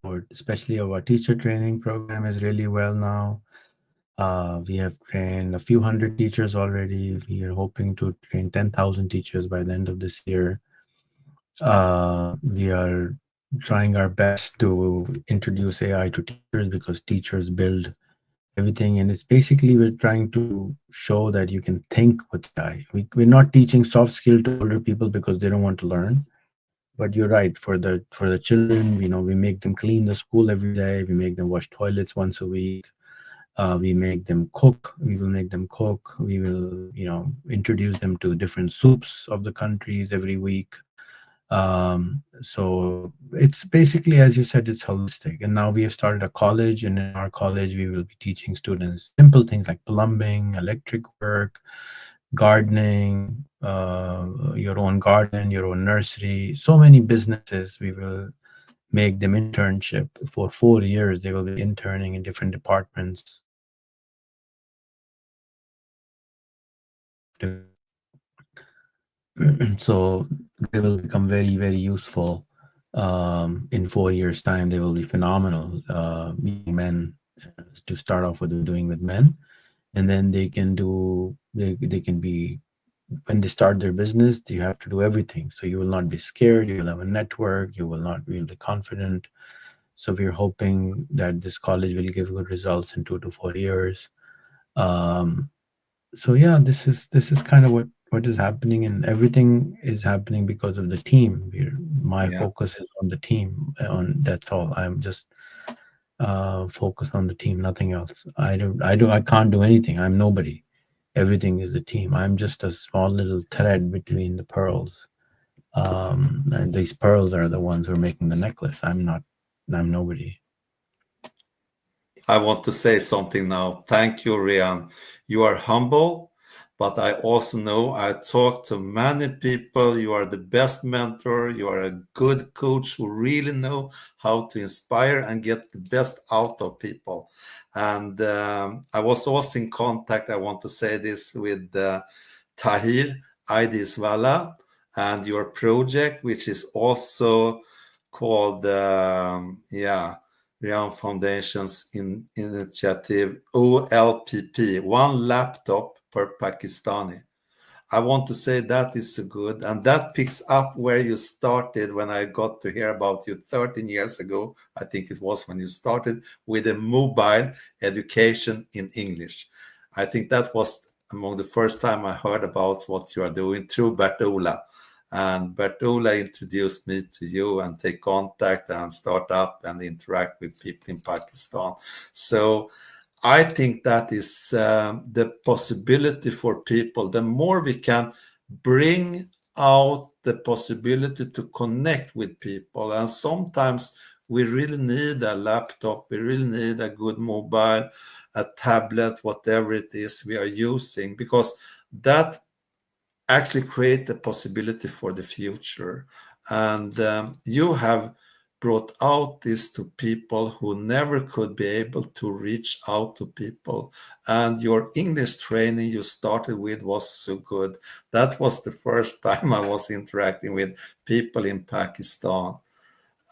or especially our teacher training program is really well now. We have trained a few hundred teachers already. We are hoping to train 10,000 teachers by the end of this year. We are trying our best to introduce AI to teachers, because teachers build everything. And it's basically, we're trying to show that you can think with AI. We're not teaching soft skill to older people because they don't want to learn. But you're right, for the children, we make them clean the school every day. We make them wash toilets once a week. We make them cook. We will make them cook. We will, introduce them to different soups of the countries every week. So it's basically, as you said, it's holistic. And now we have started a college, and in our college, we will be teaching students simple things like plumbing, electric work, gardening, your own garden, your own nursery, so many businesses. We will make them internship for 4 years. They will be interning in different departments. So they will become very, very useful. In 4 years' time, they will be phenomenal young men, to start off with, doing with men, and then they can be, when they start their business, you have to do everything. So you will not be scared. You will have a network. You will be confident. So we're hoping that this college will give good results in 2 to 4 years. Um, so yeah, this is kind of what is happening, and everything is happening because of the team. My Yeah. focus is on the team. On That's all. I'm just focused on the team, nothing else. I can't do anything. I'm nobody. Everything is the team. I'm just a small little thread between the pearls. And these pearls are the ones who are making the necklace. I'm not. I'm nobody. I want to say something now. Thank you, Rehan. You are humble, but I also know I talk to many people. You are the best mentor. You are a good coach who really know how to inspire and get the best out of people. And I was also in contact, I want to say this, with Tahir Aidiswala and your project, which is also called, Rehan Foundation's initiative, OLPP, one laptop per Pakistani. I want to say that is so good. And that picks up where you started when I got to hear about you 13 years ago. I think it was when you started with a mobile education in English. I think that was among the first time I heard about what you are doing through Bert-Ola. And Bert-Ola introduced me to you and take contact and start up and interact with people in Pakistan. So I think that is the possibility for people. The more we can bring out the possibility to connect with people, and sometimes we really need a laptop, we really need a good mobile, a tablet, whatever it is we are using, because that actually create the possibility for the future. And you have brought out this to people who never could be able to reach out to people. And your English training you started with was so good. That was the first time I was interacting with people in Pakistan.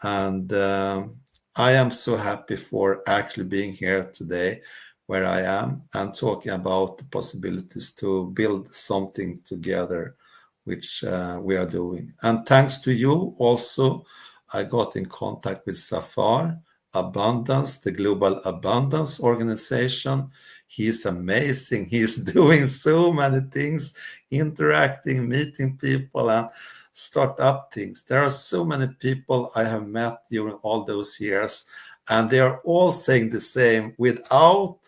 And I am so happy for actually being here today where I am and talking about the possibilities to build something together, which we are doing. And thanks to you also, I got in contact with Safar Abundance, the Global Abundance Organization. He's amazing. He's doing so many things, interacting, meeting people, and start up things. There are so many people I have met during all those years, and they are all saying the same. Without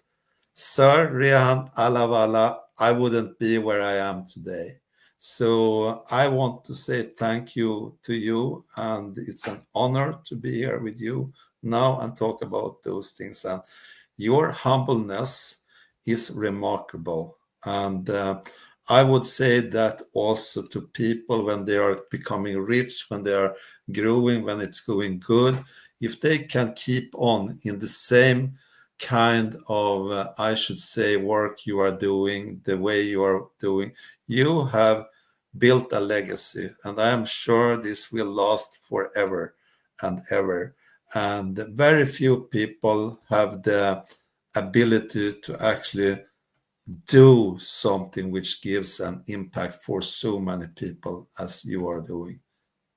Sir Rehan Alavala, I wouldn't be where I am today. So I want to say thank you to you, and it's an honor to be here with you now and talk about those things. And your humbleness is remarkable. And I would say that also to people when they are becoming rich, when they are growing, when it's going good, if they can keep on in the same kind of, I should say, work you are doing, the way you are doing, you have built a legacy. And I am sure this will last forever and ever. And very few people have the ability to actually do something which gives an impact for so many people as you are doing.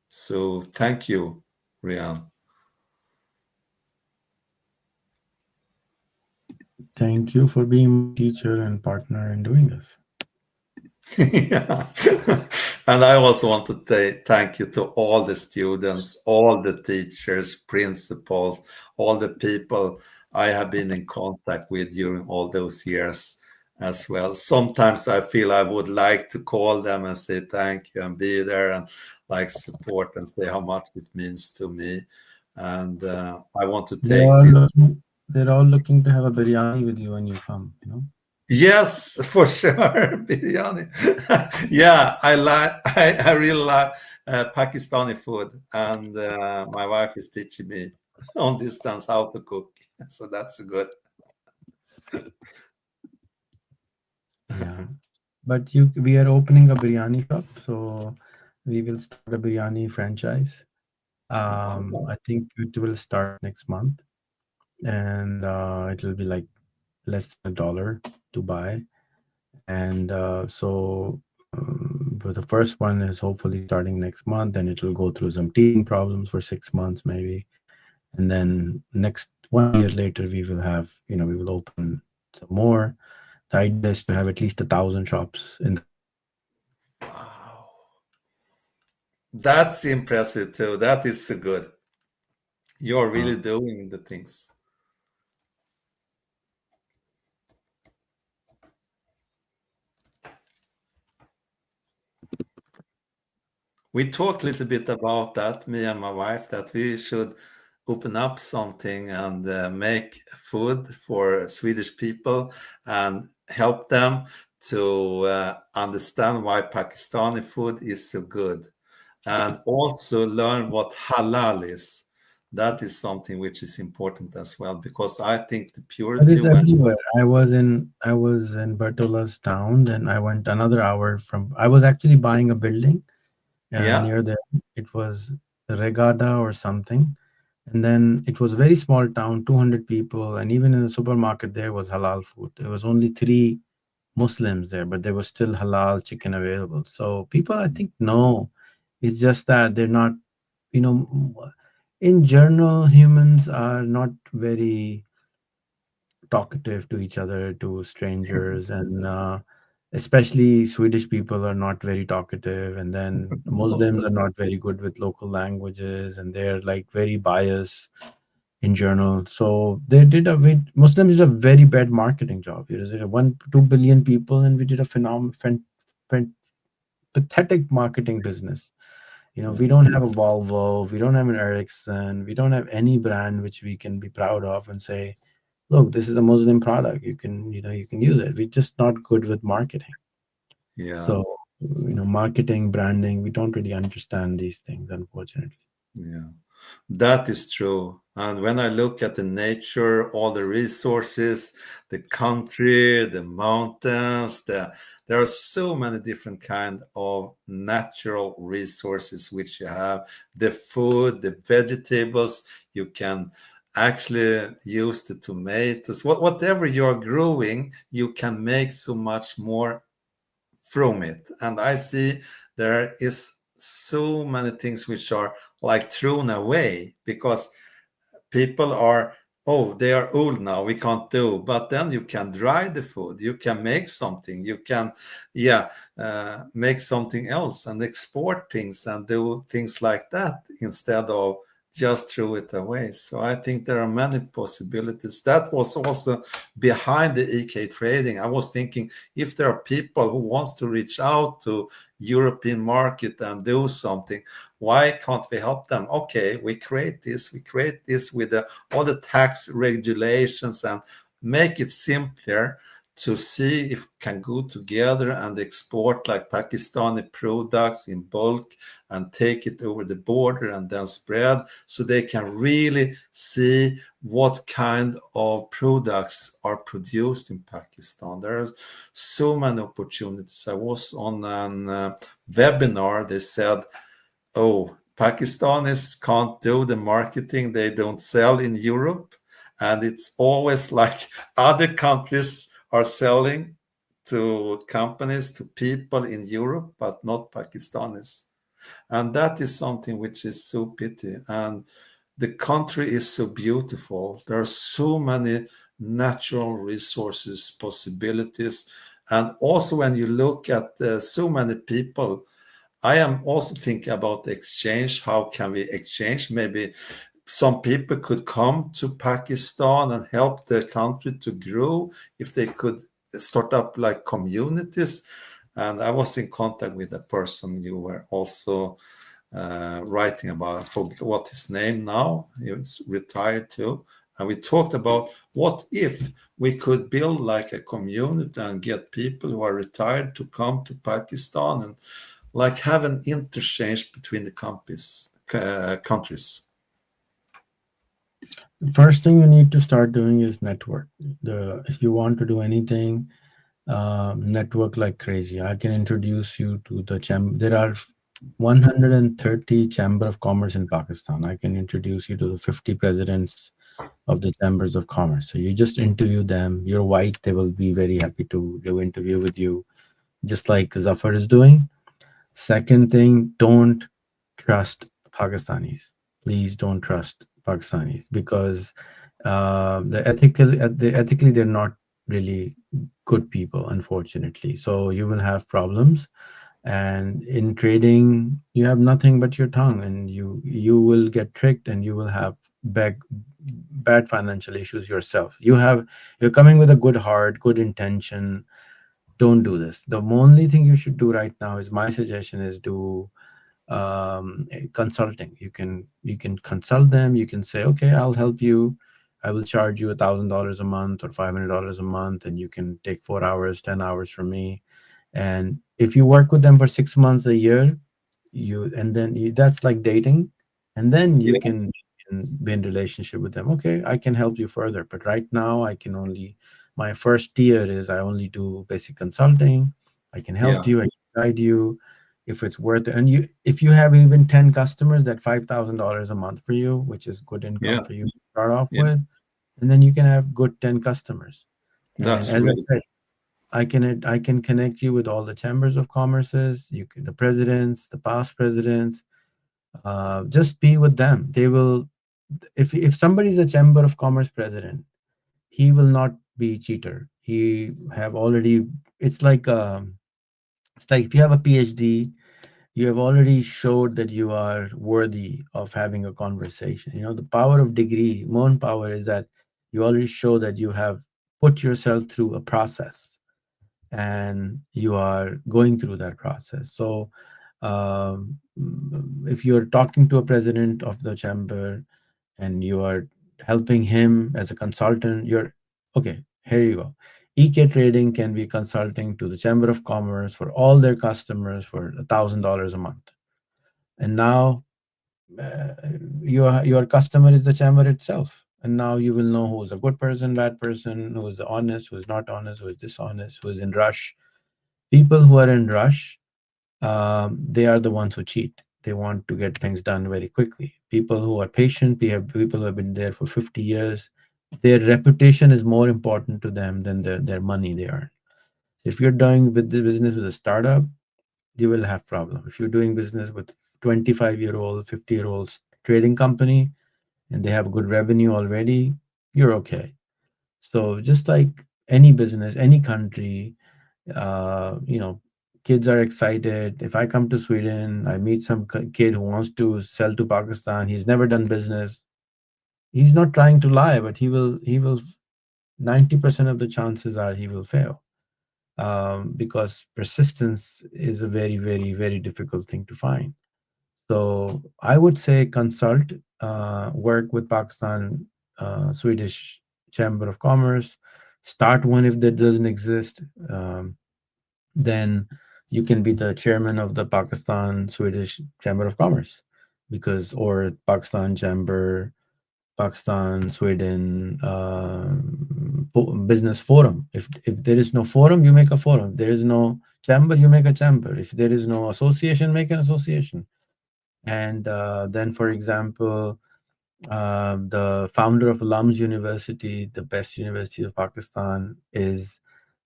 So thank you, Rian. Thank you for being my teacher and partner in doing this. Yeah. And I also want to say thank you to all the students, all the teachers, principals, all the people I have been in contact with during all those years as well. Sometimes I feel I would like to call them and say thank you and be there and like support and say how much it means to me. And I want to They're take all this. looking. They're all looking to have a biryani with you when you come. You know. Yes, for sure, biryani. Yeah, I really like Pakistani food, and my wife is teaching me on distance how to cook, so that's good. Yeah. But we are opening a biryani shop, so we will start a biryani franchise. Wow. I think it will start next month, and it will be like less than $1 to buy. And but the first one is hopefully starting next month. Then it will go through some teething problems for 6 months maybe, and then next 1 year later we will have we will open some more. The idea is to have at least 1,000 shops in the country. Wow, that's impressive too. That is so good. You're really Uh, doing the things. We talked a little bit about that, me and my wife, that we should open up something and make food for Swedish people and help them to understand why Pakistani food is so good and also learn what halal is. That is something which is important as well because I think the That purity is when, everywhere. I was in Bertola's town. Then I went another hour from. I was actually buying a building yeah, near there. It was Regada or something, and then it was a very small town, 200 people, and even in the supermarket there was halal food. There was only three Muslims there, but there was still halal chicken available. So people, I think, know. It's just that they're not. You know, in general, humans are not very talkative to each other, to strangers, and Especially Swedish people are not very talkative, and then Muslims are not very good with local languages, and they're like very biased in general. So Muslims did a very bad marketing job. It was like 1 2 billion people, and we did a pathetic marketing business. We Yeah, don't have a Volvo, we don't have an Ericsson, we don't have any brand which we can be proud of and say, look, this is a Muslim product. You can use it. We're just not good with marketing. yeah. So, marketing, branding, we don't really understand these things, unfortunately. Yeah, that is true. And when I look at the nature, all the resources, the country, the mountains, there are so many different kind of natural resources which you have. The food, the vegetables, you can actually use the tomatoes, whatever you're growing, you can make so much more from it. And I see there is so many things which are like thrown away because people are, oh, they are old now, we can't do. But then you can dry the food, you can make something, you can, yeah, make something else and export things and do things like that instead of just throw it away. So I think there are many possibilities. That was also behind the EK trading. I was thinking if there are people who wants to reach out to European market and do something, why can't we help them? Okay, we create this with all the tax regulations and make it simpler to see if can go together and export like Pakistani products in bulk and take it over the border and then spread so they can really see what kind of products are produced in Pakistan. There's so many opportunities. I was on an webinar. They said, oh, Pakistanis can't do the marketing, they don't sell in Europe. And it's always like other countries are selling to companies, to people in Europe, but not Pakistanis. And that is something which is so pity. And the country is so beautiful. There are so many natural resources, possibilities. And also, when you look at so many people, I am also thinking about exchange. How can we exchange? Maybe some people could come to Pakistan and help the country to grow if they could start up like communities. And I was in contact with a person you were also writing about. I forget what his name now. He's retired too. And we talked about what if we could build like a community and get people who are retired to come to Pakistan and like have an interchange between the countries. The first thing you need to start doing is network. If you want to do anything, network like crazy. I can introduce you to the chamber. There are 130 chamber of commerce in Pakistan. I can introduce you to the 50 presidents of the chambers of commerce. So you just interview them. You're white, they will be very happy to do interview with you, just like Zafar is doing. Second thing, don't trust Pakistanis. Please don't trust Pakistanis because ethically they're not really good people, unfortunately. So you will have problems, and in trading you have nothing but your tongue, and you will get tricked, and you will have bad financial issues yourself. You're coming with a good heart, good intention. Don't do this. The only thing you should do right now is, my suggestion is, do consulting. You can consult them. You can say, okay, I'll help you. I will charge you $1,000 a month or $500 a month, and you can take 4 hours, 10 hours from me. And if you work with them for 6 months, a year, that's like dating, and then you Yeah, can be in relationship with them. Okay, I can help you further, but right now I can only, my first tier is, I only do basic consulting. I can help yeah, you, I can guide you if it's worth it. And if you have even 10 customers, that $5,000 a month for you, which is good income yeah, for you to start off yeah. with, and then you can have good 10 customers. And That's as I really, said, I can connect you with all the chambers of commerces, the presidents, the past presidents. Just be with them. They will. If somebody is a chamber of commerce president, he will not be cheater. He have already. It's like it's like if you have a PhD, you have already showed that you are worthy of having a conversation. You know, the power of degree, more power is that you already show that you have put yourself through a process and you are going through that process. So, if you're talking to a president of the chamber and you are helping him as a consultant, you're okay. Here you go. EK Trading can be consulting to the Chamber of Commerce for all their customers for $1,000 a month. And now uh, your customer is the chamber itself. And now you will know who is a good person, bad person, who is honest, who is not honest, who is dishonest, who is in rush. People who are in rush, they are the ones who cheat. They want to get things done very quickly. People who are patient, we have people who have been there for 50 years. Their reputation is more important to them than their money they earn. If you're doing with the business with a startup, you will have problem. If you're doing business with 25-year-old, 50-year-olds trading company and they have good revenue already, you're okay. So just like any business, any country, you know, kids are excited. If I come to Sweden, I meet some kid who wants to sell to Pakistan. He's never done business. He's not trying to lie, but he will 90% of the chances are he will fail, because persistence is a very, very, very difficult thing to find. So I would say consult, work with Pakistan, Swedish Chamber of Commerce. Start one if that doesn't exist. Then you can be the chairman of the Pakistan Swedish Chamber of Commerce, because or Pakistan Chamber, Pakistan Sweden business forum. If there is no forum, you make a forum. If there is no chamber, you make a chamber. If there is no association, make an association. And then, for example, the founder of Lums University, the best university of Pakistan, is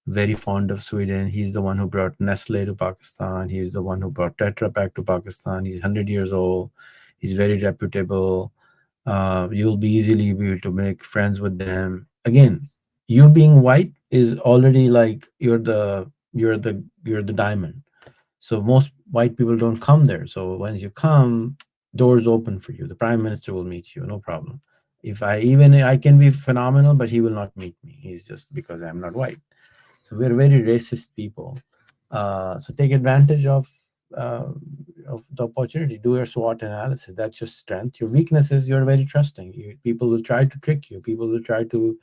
very fond of Sweden. He's the one who brought Nestle to Pakistan. He's the one who brought Tetra Pak to Pakistan. He's 100 years old. He's very reputable. You'll be easily be able to make friends with them. Again, you being white is already like you're the diamond. So most white people don't come there. So once you come, doors open for you. The prime minister will meet you, no problem. If I can be phenomenal, but he will not meet me. He's just because I'm not white. So we're very racist people. So take advantage uh, of the opportunity. Do your SWOT analysis. That's your strength. Your weakness is you're very trusting. People will try to trick you. People will try to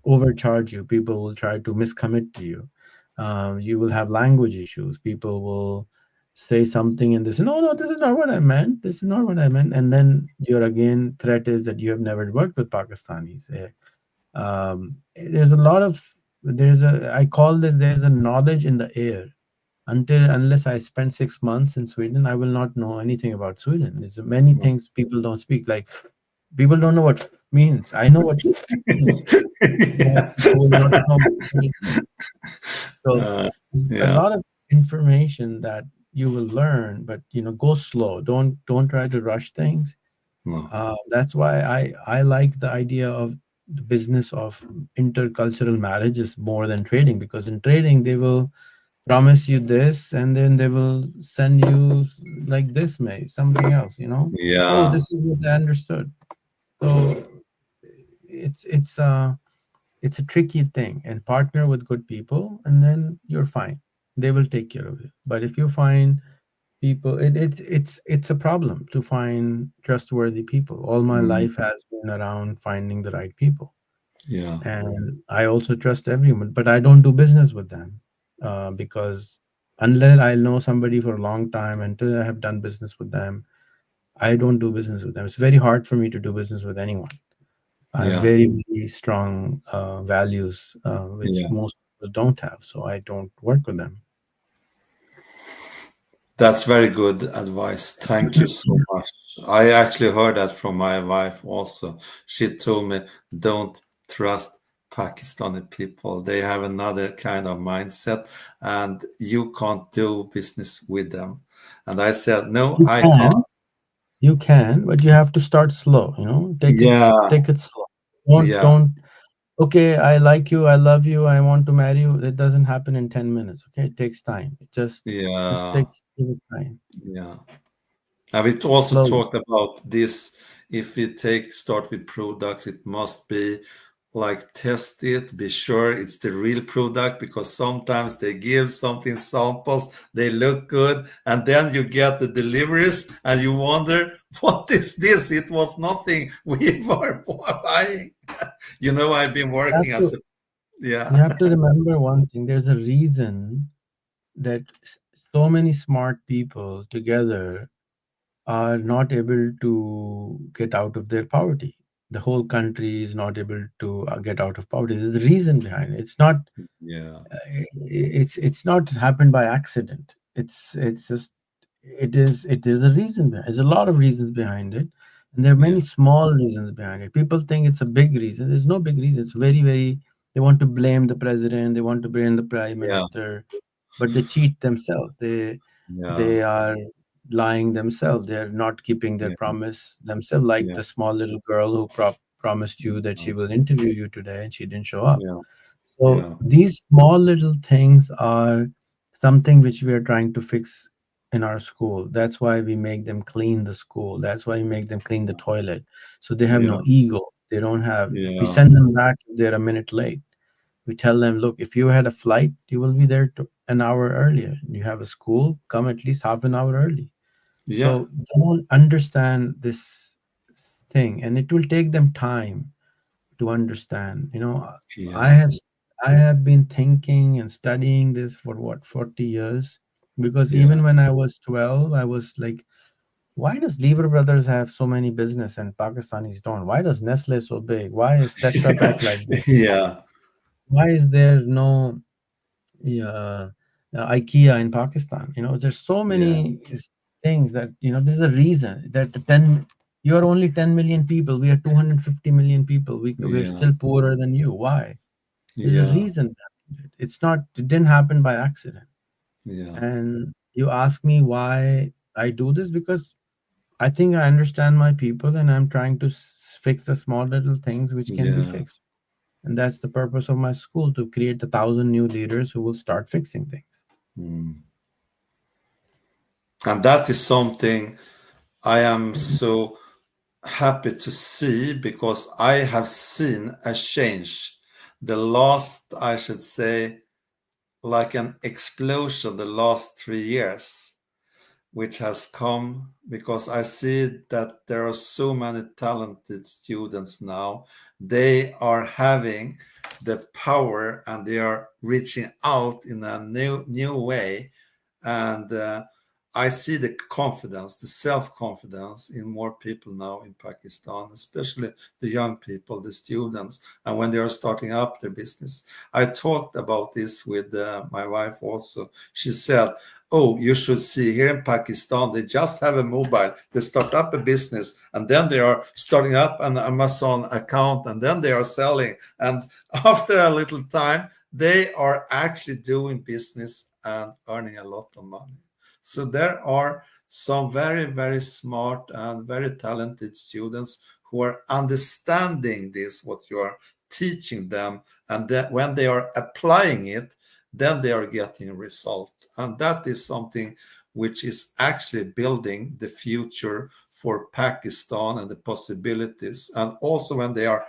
overcharge you. People will try to miscommit to you. You will have language issues. People will say something and this, no, no, this is not what I meant. This is not what I meant. And then your again threat is that you have never worked with Pakistanis. There's a lot of I call this there's a knowledge in the air. Unless I spend 6 months in Sweden, I will not know anything about Sweden. There's many things people don't speak. Like people don't know what means. I know what means. Most Yeah. people will not know what it means. So Uh, there's a yeah. lot of information that you will learn, but go slow. Don't try to rush things. No. That's why I like the idea of the business of intercultural marriages more than trading, because in trading they will promise you this and then they will send you like this, maybe something else. Oh, Yeah. this is what I understood. So it's it's uh it's a tricky thing, and partner with good people and then you're fine. They will take care of you. But if you find people, it's a problem to find trustworthy people. All my Mm, life has been around finding the right people, yeah. and I also trust everyone, but I don't do business with them, because unless I know somebody for a long time, until I have done business with them, I don't do business with them. It's very hard for me to do business with anyone. I have Yeah. very, very strong values, which Yeah. most people don't have, so I don't work with them. That's very good advice. Thank you so much. I actually heard that from my wife also. She told me, don't trust Pakistani people. They have another kind of mindset and you can't do business with them. And I said, no, You I can't. can, but you have to start slow. Take it, Yeah. take it slow. Don't Yeah. don't. Okay, I like you, I love you, I want to marry you. It doesn't happen in 10 minutes. Okay, it takes time. It just Yeah, takes give it time. yeah. And we also Slowly. talked about this. If we start with products, it must be like test it, be sure it's the real product, because sometimes they give something samples, they look good, and then you get the deliveries and you wonder, what is this? It was nothing we were buying. I've been You have working to as a, you yeah, have to remember one thing. There's a reason that so many smart people together are not able to get out of their poverty. The whole country is not able to get out of poverty. There's a reason behind it. yeah, It's not happened by accident. It's just it is a reason. There's a lot of reasons behind it, and there are yeah, many small reasons behind it. People think it's a big reason. There's no big reason. It's very. They want to blame the president. They want to blame the prime yeah, minister, but they cheat themselves. They yeah, are lying themselves. They are not keeping their yeah, promise themselves. Like yeah, the small little girl who promised you that yeah, she will interview you today, and she didn't show up. yeah, So yeah, these small little things are something which we are trying to fix in our school. That's why we make them clean the school. That's why we make them clean the toilet. So they have yeah, no ego. They don't have, we yeah, send them back if they're a minute late. We tell them, look, if you had a flight, you will be there an hour earlier. You have a school, come at least half an hour early. yeah, So they don't understand this thing, and it will take them time to understand. I yeah, have I have been thinking and studying this for what, 40 years, because yeah. even when I was 12, I was like, why does Lever Brothers have so many business and Pakistanis don't? Why does Nestle so big? Why is Tetra Pak like this? Yeah, Why is there no uh, IKEA in Pakistan? There's so yeah, many things that, there's a reason that you are only 10 million people. We are 250 million people. We're yeah, still poorer than you. Why? There's a yeah, reason behind it. It didn't happen by accident. yeah, And you ask me why I do this, because I think I understand my people, and I'm trying to fix the small little things which can be yeah. fixed. And that's the purpose of my school, to create 1,000 new leaders who will start fixing things. Mm. And that is something I am so happy to see, because I have seen a change. The last, I should say, like an explosion the last 3 years, which has come because I see that there are so many talented students now. They are having the power and they are reaching out in a new way. And I see the confidence, the self-confidence in more people now in Pakistan, especially the young people, the students, and when they are starting up their business. I talked about this with my wife also. She said, oh, you should see here in Pakistan, they just have a mobile, they start up a business, and then they are starting up an Amazon account, and then they are selling. And after a little time, they are actually doing business and earning a lot of money. So there are some very, very smart and very talented students who are understanding this, what you are teaching them, and then when they are applying it, then they are getting a result. And that is something which is actually building the future for Pakistan and the possibilities. And also when they are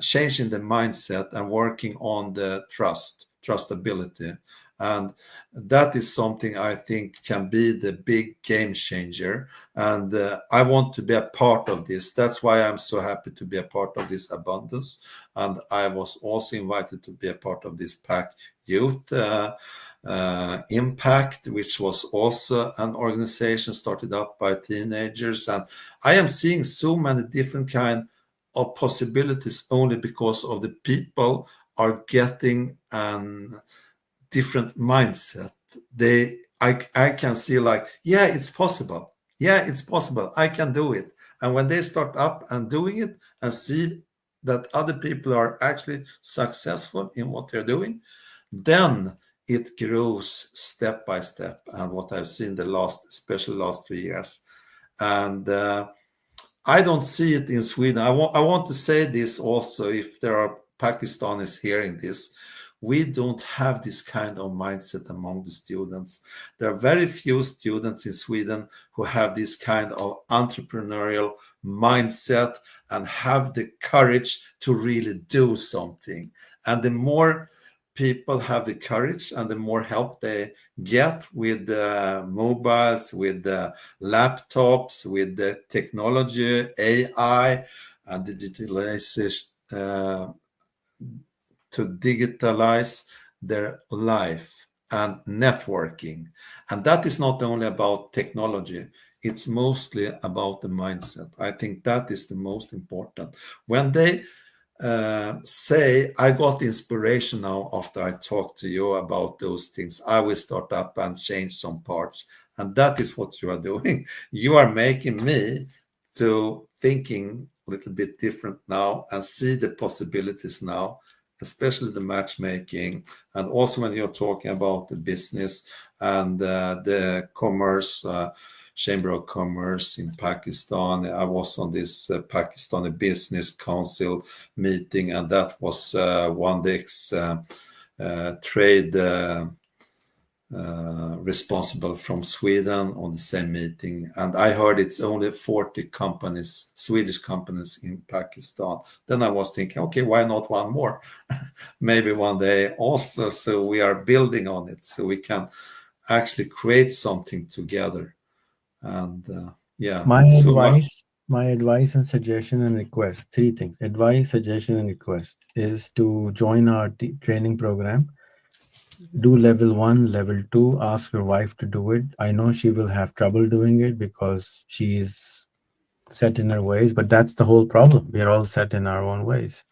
changing the mindset and working on the trustability. And that is something I think can be the big game changer. And I want to be a part of this. That's why I'm so happy to be a part of this abundance. And I was also invited to be a part of this PAC Youth Impact, which was also an organization started up by teenagers. And I am seeing so many different kind of possibilities only because of the people are getting an different mindset. I can see like, yeah, it's possible. Yeah, it's possible. I can do it. And when they start up and doing it and see that other people are actually successful in what they're doing, then it grows step by step. And what I've seen the last, especially last 3 years. And I don't see it in Sweden. I want to say this also, if there are Pakistanis hearing this, we don't have this kind of mindset among the students. There are very few students in Sweden who have this kind of entrepreneurial mindset and have the courage to really do something. And the more people have the courage and the more help they get with mobiles, with laptops, with the technology, AI, and digitalization, to digitalize their life and networking. And that is not only about technology, it's mostly about the mindset. I think that is the most important. When they say, I got inspiration now after I talked to you about those things, I will start up and change some parts. And that is what you are doing. You are making me to thinking a little bit different now and see the possibilities now, especially the matchmaking, and also when you're talking about the business and the commerce, Chamber of Commerce in Pakistan. I was on this Pakistani Business Council meeting, and that was Wandex trade responsible from Sweden on the same meeting. And I heard it's only 40 companies, Swedish companies in Pakistan. Then I was thinking, okay, why not one more? Maybe one day also. So we are building on it so we can actually create something together. And yeah, My so much. advice, my advice and suggestion and request, three things. Advice, suggestion, and request is to join our training program. Do level one, level two. Ask your wife to do it. I know she will have trouble doing it because she's set in her ways, but that's the whole problem. We are all set in our own ways.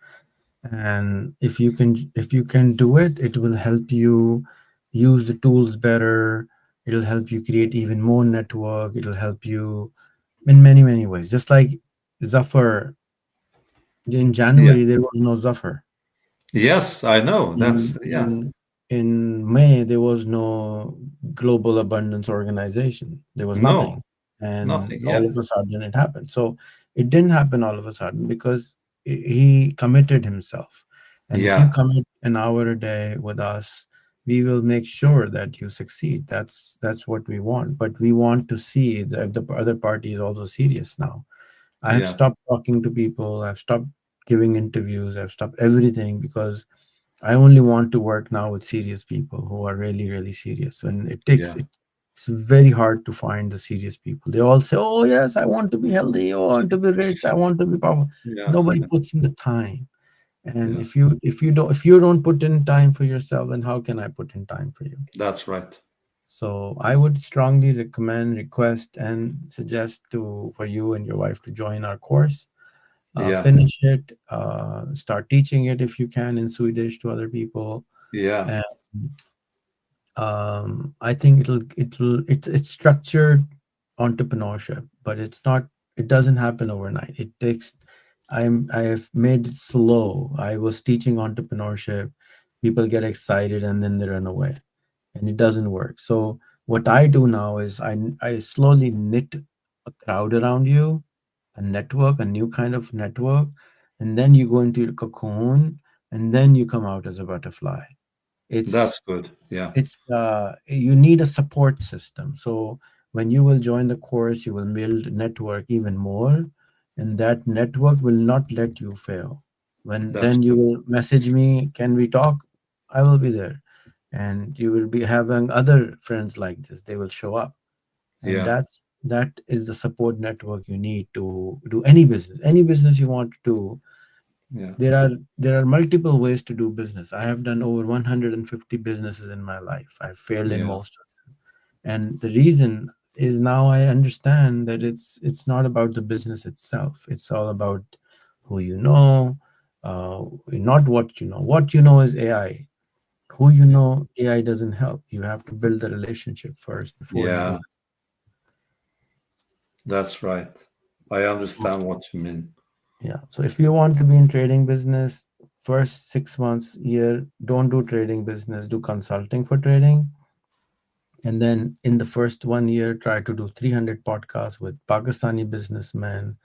And if you can do it, it will help you use the tools better. It'll help you create even more network. It'll help you in many, many ways. Just like Zafar, in Yeah. January, there was no Zafar. Yes, I know. In That's, yeah, in in May, there was no Global Abundance Organization. There was no, nothing, and nothing. all Yeah, of a sudden it happened. So it didn't happen all of a sudden because he committed himself. And if you yeah, commit an hour a day with us, we will make sure that you succeed. That's what we want. But we want to see that if the other party is also serious now. I have yeah, stopped talking to people. I've stopped giving interviews. I've stopped everything because I only want to work now with serious people who are really, really serious. And yeah, it's very hard to find the serious people. They all say, "Oh yes, I want to be healthy. Oh, I want to be rich. I want to be powerful." yeah, Nobody puts in the time. And yeah. if you don't put in time for yourself, then how can I put in time for you? That's right. So I would strongly recommend, request, and suggest to for you and your wife to join our course. Yeah, Finish it. Start teaching it if you can in Swedish to other people. yeah, And I think it's structured entrepreneurship, but it doesn't happen overnight. It takes I have made it slow. I was teaching entrepreneurship. People get excited and then they run away, and it doesn't work. So what I do now is I slowly knit a crowd around you, a network, a new kind of network, and then you go into your cocoon, and then you come out as a butterfly. It's that's good. Yeah, you need a support system. So when you will join the course, you will build network even more, and that network will not let you fail. When that's then you good. will message me, can we talk? I will be there, and you will be having other friends like this. They will show up, and Yeah, that is the support network you need to do any business. Any business you want to do, yeah, there are multiple ways to do business. I have done over 150 businesses in my life. I've failed in yeah, most of them. And the reason is now I understand that it's not about the business itself. It's all about who you know, not what you know. What you know is AI. Who you yeah, know, AI doesn't help. You have to build the relationship first before you do. yeah. That's right. I understand what you mean. Yeah. So if you want to be in trading business, first 6 months, year, don't do trading business, do consulting for trading. And then in the first one year, try to do 300 podcasts with Pakistani businessmen,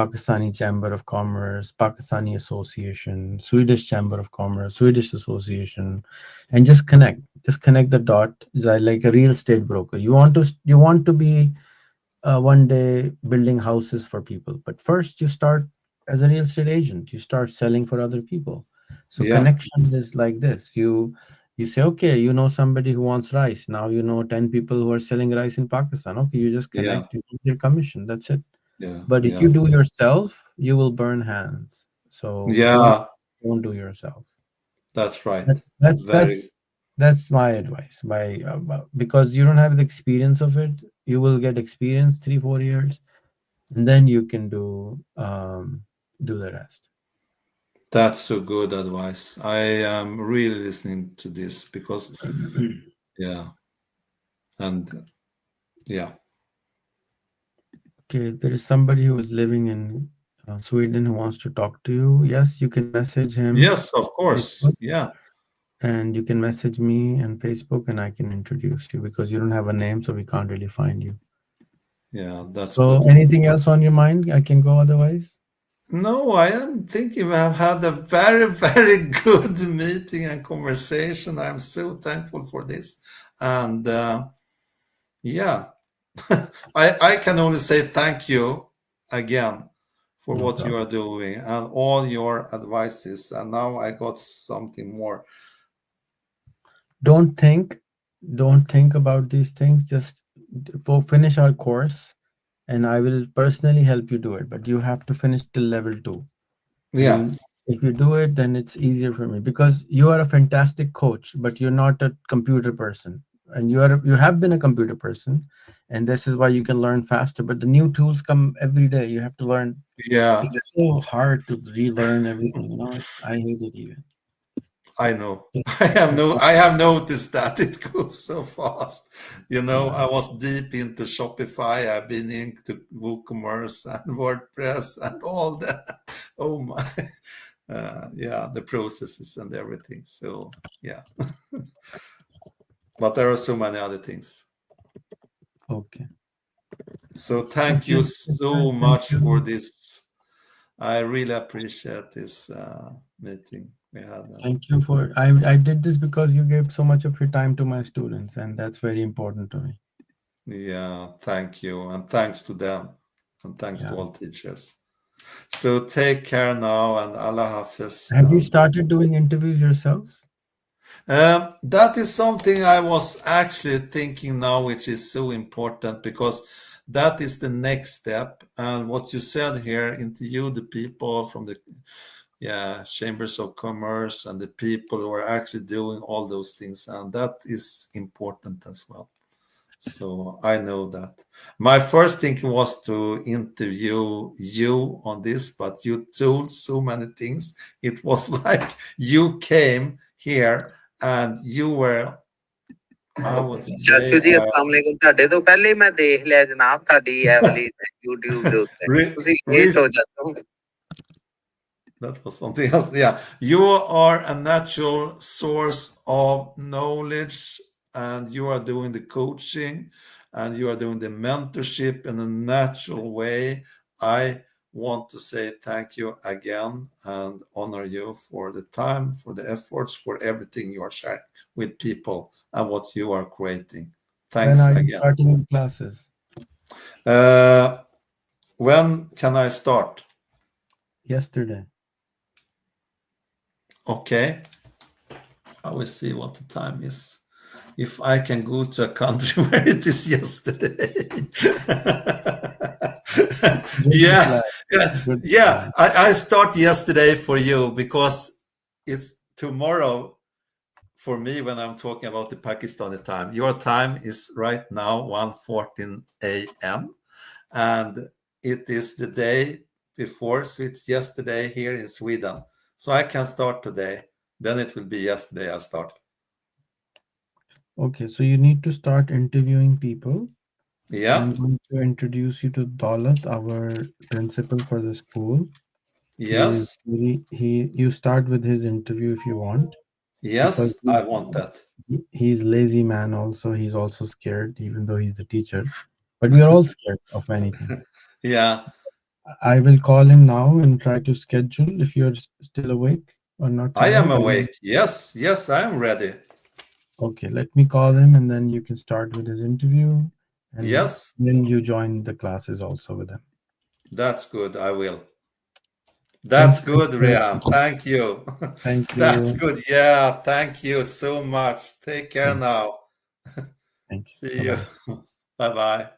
Pakistani Chamber of Commerce, Pakistani Association, Swedish Chamber of Commerce, Swedish Association, and just connect. Just connect the dot like a real estate broker. You want to be one day building houses for people, but first you start as a real estate agent. You start selling for other people. So Yeah, connection is like this. You say, okay, you know somebody who wants rice. Now you know 10 people who are selling rice in Pakistan. Okay, you just yeah, connect, you get their commission. That's it. yeah, But if you yeah, do yourself, you will burn hands. So yeah. don't do yourself. That's right. That's that's Very. that's that's my advice. Because you don't have the experience of it, you will get experience 3 4 years, and then you can do the rest. That's a good advice. I am really listening to this because, yeah, and yeah. Okay, there is somebody who is living in Sweden who wants to talk to you. Yes, you can message him Yes, of course. Facebook, Yeah, and you can message me on Facebook, and I can introduce you because you don't have a name, so we can't really find you. yeah, that's So, good. anything else on your mind? I can go otherwise. No, I am thinking we have had a very, very good meeting and conversation. I'm so thankful for this. And yeah, I can only say thank you again for No what you problem. are doing and all your advices. And now I got something more. Don't think, don't think about these things. Just finish our course, and I will personally help you do it. But you have to finish till level 2. Yeah, And if you do it, then it's easier for me because you are a fantastic coach, but you're not a computer person. And you have been a computer person, and this is why you can learn faster. But the new tools come every day. You have to learn. yeah, It's so hard to relearn everything. I hate it even. I know. Just, No, I have noticed that it goes so fast. yeah. I was deep into Shopify. I've been into WooCommerce and WordPress and all that. Oh my, yeah, the processes and everything. So yeah, but there are so many other things. Okay. So thank Okay, you Christer, so thank much for you. this. I really appreciate this meeting we had. Thank you for I did this because you gave so much of your time to my students, and that's very important to me. Yeah, thank you. And thanks to them. And thanks to Yeah. all teachers. So take care now and Allah Hafiz. Have you started doing interviews yourself? That is something I was actually thinking now, which is so important because that is the next step. And what you said here, interview the people from the chambers of commerce and the people who are actually doing all those things. And that is important as well. So I know that. My first thinking was to interview you on this, but you told so many things. It was like you came here and you were, I would ਚਾਚੂ say, ਜੀ ਅਸਲਾਮ ਅਲੈਕੁਮ ਤੁਹਾਡੇ ਤੋਂ ਪਹਿਲੇ ਹੀ ਮੈਂ ਦੇਖ ਲਿਆ ਜਨਾਬ ਤੁਹਾਡੀ ਇਹ ਵਾਲੀ YouTube ਦੇ ਉੱਤੇ re- ਤੁਸੀਂ ਲੇਟ ਹੋ re- ਜਾਂਦੇ ਹੋ that was something else. Yeah, you are a natural source of knowledge, and you are doing the coaching, and you are doing the mentorship in a natural way. I want to say thank you again and honor you for the time, for the efforts, for everything you are sharing with people and what you are creating. When Thanks are you again. starting the classes? Uh, when can I start? Yesterday. Okay. I will see what the time is. If I can go to a country where it is yesterday. Good yeah, plan. yeah, Good yeah. plan. I start yesterday for you because it's tomorrow for me when I'm talking about the Pakistani time. Your time is right now 1:14 a.m. and it is the day before, so it's yesterday here in Sweden. So I can start today. Then it will be yesterday I start. Okay, so you need to start interviewing people. Yeah. I'm going to introduce you to Daulat, our principal for the school. Yes. You start with his interview if you want, because Yes. I want that. he's lazy man also. He's also scared, even though he's the teacher. But we are all scared of anything. Yeah. I will call him now and try to schedule if you're still awake or not I am tired. I mean, awake. Yes, yes, I am ready. okay, let me call him and then you can start with his interview and Yes, then you join the classes also with him. that's good. I will. Thanks, That's good, Christer. Rehan. Thank you. Thank That's you. good. Yeah, thank you so much. Take care Thank, now. thank you. See Bye you. bye. Bye bye.